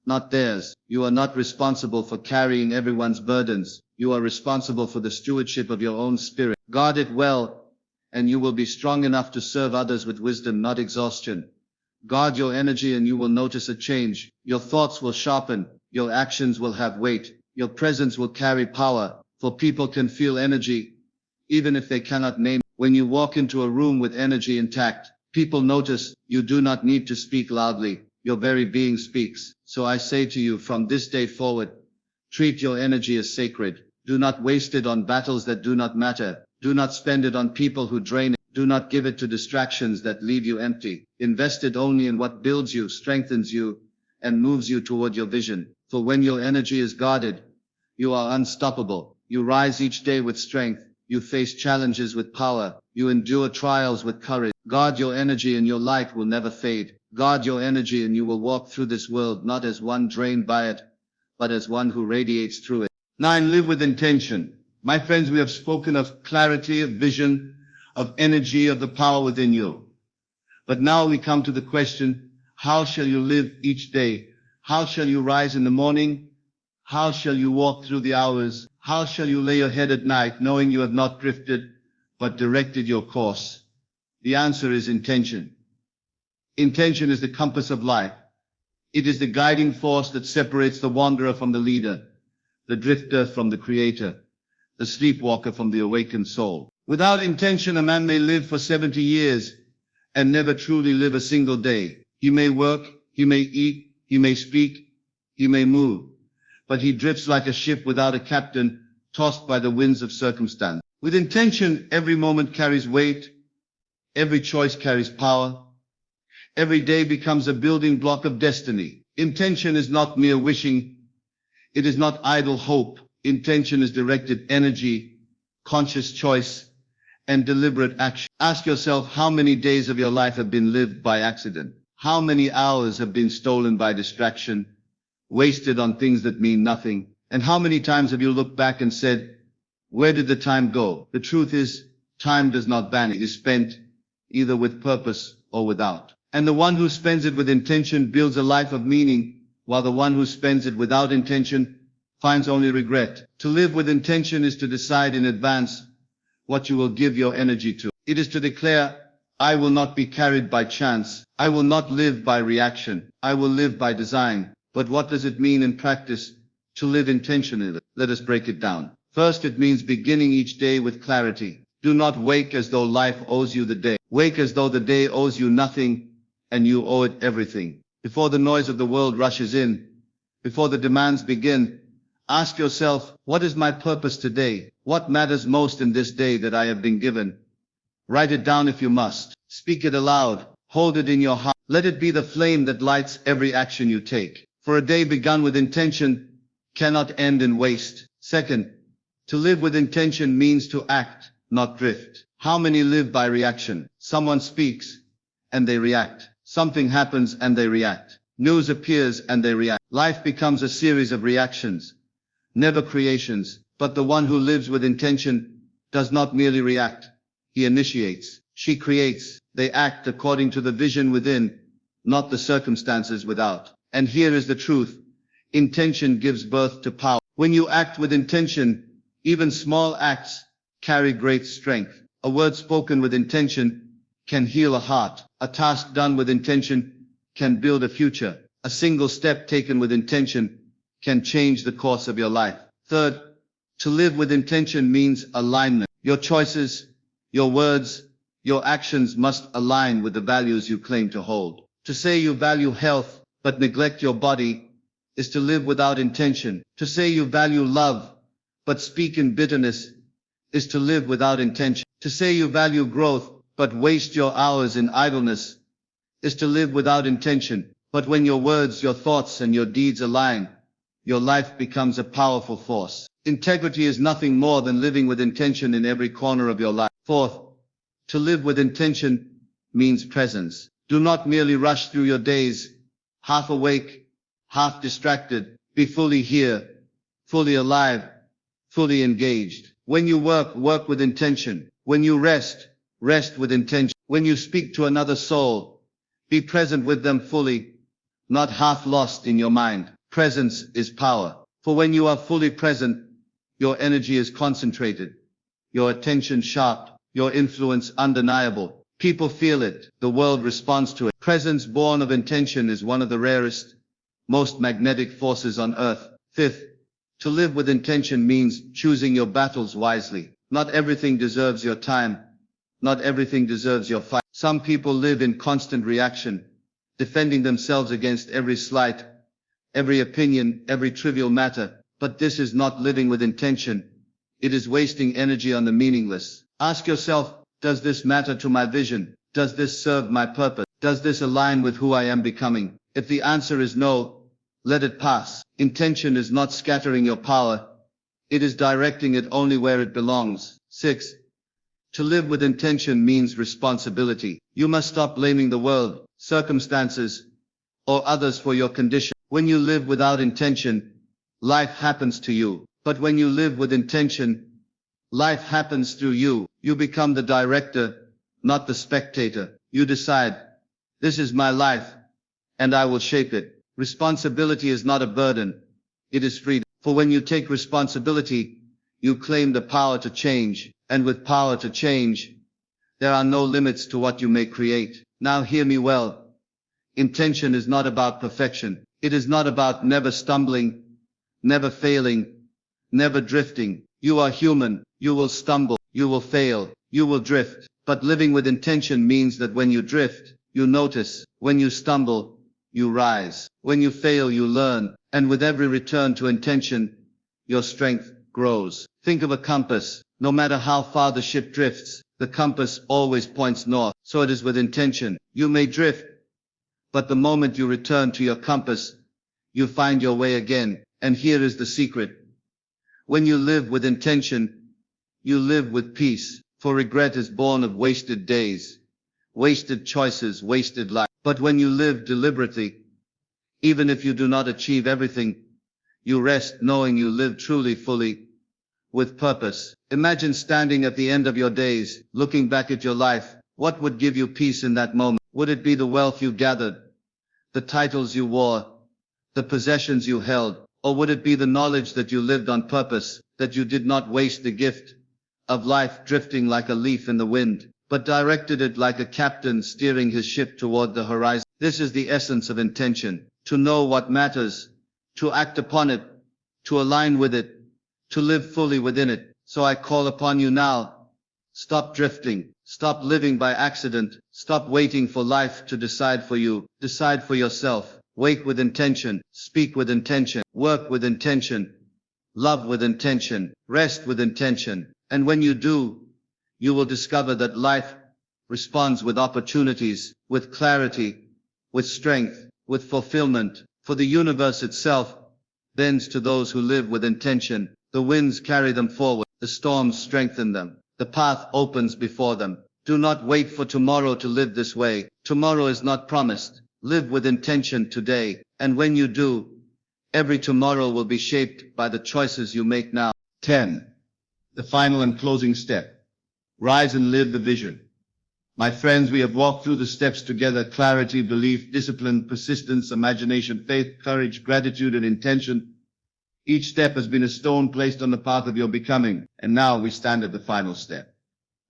not theirs. You are not responsible for carrying everyone's burdens. You are responsible for the stewardship of your own spirit. Guard it well, and you will be strong enough to serve others with wisdom, not exhaustion. Guard your energy and you will notice a change. Your thoughts will sharpen. Your actions will have weight. Your presence will carry power. For people can feel energy, even if they cannot name it. When you walk into a room with energy intact, people notice. You do not need to speak loudly. Your very being speaks. So I say to you, from this day forward, treat your energy as sacred. Do not waste it on battles that do not matter. Do not spend it on people who drain it. Do not give it to distractions that leave you empty. Invest it only in what builds you, strengthens you, and moves you toward your vision. For when your energy is guarded, you are unstoppable. You rise each day with strength. You face challenges with power. You endure trials with courage. Guard your energy and your light will never fade. Guard your energy and you will walk through this world not as one drained by it, but as one who radiates through it. 9. Live with intention. My friends, we have spoken of clarity, of vision, of energy, of the power within you. But now we come to the question, how shall you live each day? How shall you rise in the morning? How shall you walk through the hours? How shall you lay your head at night, knowing you have not drifted, but directed your course? The answer is intention. Intention is the compass of life. It is the guiding force that separates the wanderer from the leader, the drifter from the creator, the sleepwalker from the awakened soul. Without intention, a man may live for 70 years and never truly live a single day. He may work, he may eat, he may speak, he may move, but he drifts like a ship without a captain, tossed by the winds of circumstance. With intention, every moment carries weight, every choice carries power, every day becomes a building block of destiny. Intention is not mere wishing, it is not idle hope. Intention is directed energy, conscious choice, and deliberate action. Ask yourself how many days of your life have been lived by accident? How many hours have been stolen by distraction, wasted on things that mean nothing? And how many times have you looked back and said, where did the time go? The truth is, time does not vanish. It is spent either with purpose or without. And the one who spends it with intention builds a life of meaning, while the one who spends it without intention finds only regret. To live with intention is to decide in advance what you will give your energy to. It is to declare, I will not be carried by chance. I will not live by reaction. I will live by design. But what does it mean in practice to live intentionally? Let us break it down. First, it means beginning each day with clarity. Do not wake as though life owes you the day. Wake as though the day owes you nothing and you owe it everything. Before the noise of the world rushes in, before the demands begin, ask yourself, what is my purpose today? What matters most in this day that I have been given? Write it down if you must. Speak it aloud. Hold it in your heart. Let it be the flame that lights every action you take. For a day begun with intention cannot end in waste. Second, to live with intention means to act, not drift. How many live by reaction? Someone speaks, and they react. Something happens and they react. News appears and they react. Life becomes a series of reactions, never creations. But the one who lives with intention does not merely react. He initiates. She creates. They act according to the vision within, not the circumstances without. And here is the truth. Intention gives birth to power. When you act with intention, even small acts carry great strength. A word spoken with intention can heal a heart. A task done with intention can build a future. A single step taken with intention can change the course of your life. Third, to live with intention means alignment. Your choices, your words, your actions must align with the values you claim to hold. To say you value health, but neglect your body, is to live without intention. To say you value love, but speak in bitterness, is to live without intention. To say you value growth, but waste your hours in idleness, is to live without intention. But when your words, your thoughts, and your deeds align, your life becomes a powerful force. Integrity is nothing more than living with intention in every corner of your life. Fourth, to live with intention means presence. Do not merely rush through your days, half awake, half distracted. Be fully here, fully alive, fully engaged. When you work, work with intention. When you rest, rest with intention. When you speak to another soul, be present with them fully, not half lost in your mind. Presence is power. For when you are fully present, your energy is concentrated, your attention sharp, your influence undeniable. People feel it, the world responds to it. Presence born of intention is one of the rarest, most magnetic forces on earth. Fifth, to live with intention means choosing your battles wisely. Not everything deserves your time. Not everything deserves your fight. Some people live in constant reaction, defending themselves against every slight, every opinion, every trivial matter. But this is not living with intention. It is wasting energy on the meaningless. Ask yourself, does this matter to my vision? Does this serve my purpose? Does this align with who I am becoming? If the answer is no, let it pass. Intention is not scattering your power. It is directing it only where it belongs. 6. To live with intention means responsibility. You must stop blaming the world, circumstances, or others for your condition. When you live without intention, life happens to you. But when you live with intention, life happens through you. You become the director, not the spectator. You decide, this is my life, and I will shape it. Responsibility is not a burden. It is freedom. For when you take responsibility, you claim the power to change. And with power to change, there are no limits to what you may create. Now hear me well. Intention is not about perfection. It is not about never stumbling, never failing, never drifting. You are human. You will stumble. You will fail. You will drift. But living with intention means that when you drift, you notice. When you stumble, you rise. When you fail, you learn. And with every return to intention, your strength grows. Think of a compass. No matter how far the ship drifts, the compass always points north. So it is with intention. You may drift, but the moment you return to your compass, you find your way again. And here is the secret. When you live with intention, you live with peace. For regret is born of wasted days, wasted choices, wasted life. But when you live deliberately, even if you do not achieve everything, you rest knowing you live truly, fully, with purpose. Imagine standing at the end of your days, looking back at your life. What would give you peace in that moment? Would it be the wealth you gathered, the titles you wore, the possessions you held? Or would it be the knowledge that you lived on purpose, that you did not waste the gift of life drifting like a leaf in the wind? but directed it like a captain steering his ship toward the horizon. This is the essence of intention: to know what matters, to act upon it, to align with it, to live fully within it. So I call upon you now. Stop drifting. Stop living by accident. Stop waiting for life to decide for you. Decide for yourself. Wake with intention. Speak with intention. Work with intention. Love with intention. Rest with intention. And when you do, you will discover that life responds with opportunities, with clarity, with strength, with fulfillment. For the universe itself bends to those who live with intention. The winds carry them forward. The storms strengthen them. The path opens before them. Do not wait for tomorrow to live this way. Tomorrow is not promised. Live with intention today. And when you do, every tomorrow will be shaped by the choices you make now. 10. The final and closing step. Rise and live the vision. My friends, we have walked through the steps together: clarity, belief, discipline, persistence, imagination, faith, courage, gratitude, and intention. Each step has been a stone placed on the path of your becoming, and now we stand at the final step.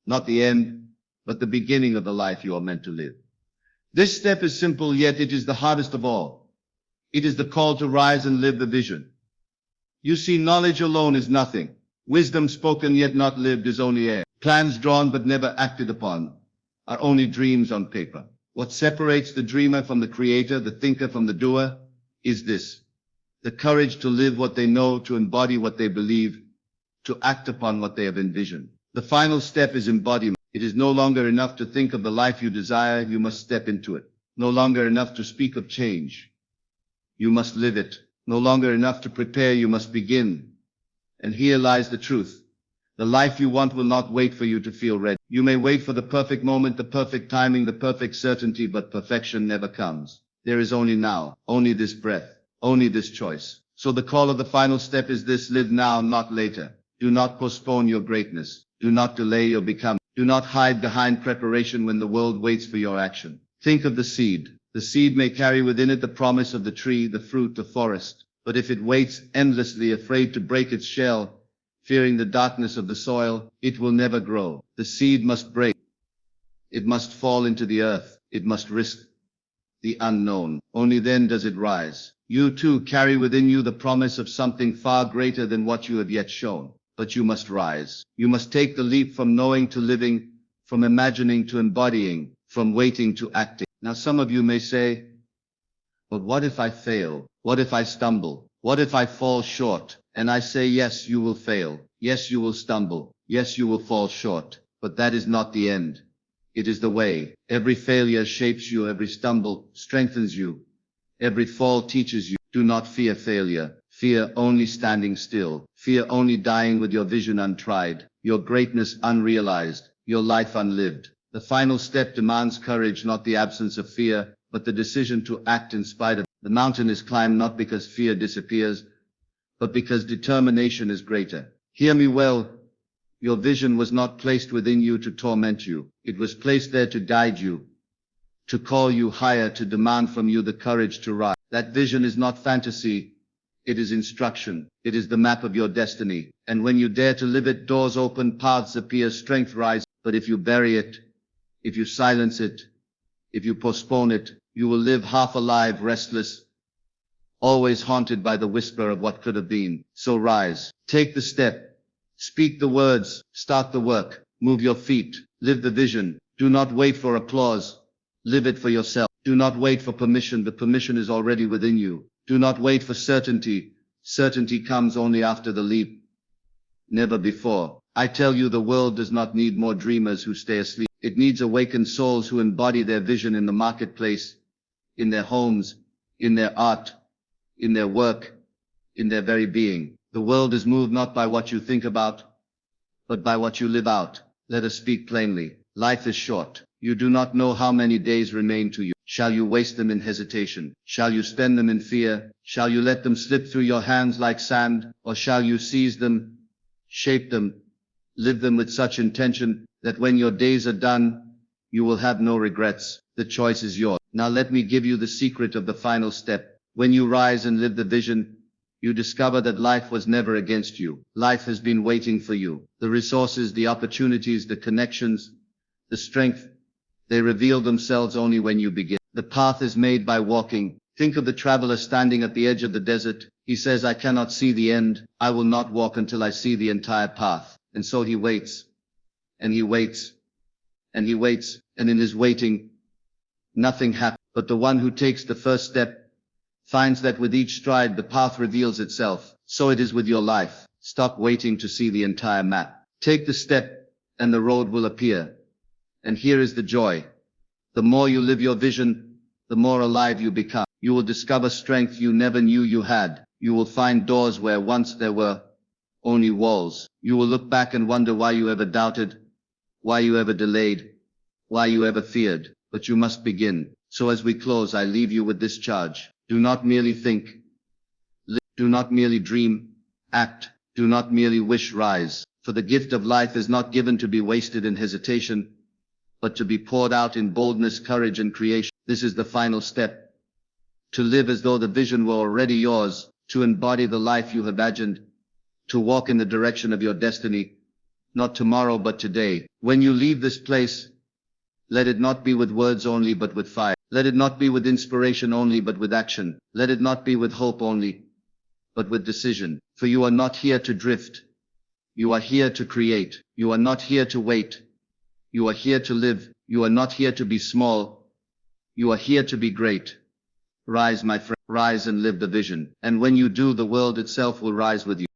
Not the end, but the beginning of the life you are meant to live. This step is simple, yet it is the hardest of all. It is the call to rise and live the vision. You see, knowledge alone is nothing. Wisdom spoken yet not lived is only air. Plans drawn but never acted upon are only dreams on paper. What separates the dreamer from the creator, the thinker from the doer, is this: the courage to live what they know, to embody what they believe, to act upon what they have envisioned. The final step is embodiment. It is no longer enough to think of the life you desire, you must step into it. No longer enough to speak of change, you must live it. No longer enough to prepare, you must begin. And here lies the truth. The life you want will not wait for you to feel ready. You may wait for the perfect moment, the perfect timing, the perfect certainty, but perfection never comes. There is only now, only this breath, only this choice. So the call of the final step is this: live now, not later. Do not postpone your greatness. Do not delay your becoming. Do not hide behind preparation when the world waits for your action. Think of the seed. The seed may carry within it the promise of the tree, the fruit, the forest. But if it waits endlessly, afraid to break its shell, fearing the darkness of the soil, it will never grow. The seed must break. It must fall into the earth. It must risk the unknown. Only then does it rise. You too carry within you the promise of something far greater than what you have yet shown. But you must rise. You must take the leap from knowing to living, from imagining to embodying, from waiting to acting. Now some of you may say, but what if I fail? What if I stumble? What if I fall short? And I say, yes, you will fail. Yes, you will stumble. Yes, you will fall short. But that is not the end. It is the way. Every failure shapes you. Every stumble strengthens you. Every fall teaches you. Do not fear failure. Fear only standing still. Fear only dying with your vision untried, your greatness unrealized, your life unlived. The final step demands courage, not the absence of fear, but the decision to act in spite of. The mountain is climbed not because fear disappears, but because determination is greater. Hear me well. Your vision was not placed within you to torment you. It was placed there to guide you, to call you higher, to demand from you the courage to rise. That vision is not fantasy. It is instruction. It is the map of your destiny. And when you dare to live it, doors open, paths appear, strength rises. But if you bury it, if you silence it, if you postpone it, you will live half alive, restless, always haunted by the whisper of what could have been. So rise, take the step, speak the words, start the work, move your feet, live the vision. Do not wait for applause. Live it for yourself. Do not wait for permission. The permission is already within you. Do not wait for certainty. Certainty comes only after the leap, never before. I tell you, the world does not need more dreamers who stay asleep. It needs awakened souls who embody their vision in the marketplace, in their homes, in their art, in their work, in their very being. The world is moved not by what you think about, but by what you live out. Let us speak plainly. Life is short. You do not know how many days remain to you. Shall you waste them in hesitation? Shall you spend them in fear? Shall you let them slip through your hands like sand? Or shall you seize them, shape them, live them with such intention that when your days are done, you will have no regrets? The choice is yours. Now let me give you the secret of the final step. When you rise and live the vision, you discover that life was never against you. Life has been waiting for you. The resources, the opportunities, the connections, the strength. They reveal themselves only when you begin. The path is made by walking. Think of the traveler standing at the edge of the desert. He says, I cannot see the end. I will not walk until I see the entire path. And so he waits, and he waits, and he waits, and in his waiting, nothing happens. But the one who takes the first step finds that with each stride the path reveals itself. So it is with your life. Stop waiting to see the entire map. Take the step, and the road will appear. And here is the joy. The more you live your vision, the more alive you become. You will discover strength you never knew you had. You will find doors where once there were only walls. You will look back and wonder why you ever doubted, why you ever delayed, why you ever feared. But you must begin. So as we close, I leave you with this charge. Do not merely think. Do not merely dream. Act. Do not merely wish. Rise. For the gift of life is not given to be wasted in hesitation, but to be poured out in boldness, courage, and creation. This is the final step. To live as though the vision were already yours, to embody the life you have imagined, to walk in the direction of your destiny, not tomorrow but today. When you leave this place, let it not be with words only but with fire. Let it not be with inspiration only but with action. Let it not be with hope only, but with decision. For you are not here to drift. You are here to create. You are not here to wait. You are here to live. You are not here to be small. You are here to be great. Rise, my friend. Rise and live the vision. And when you do, the world itself will rise with you.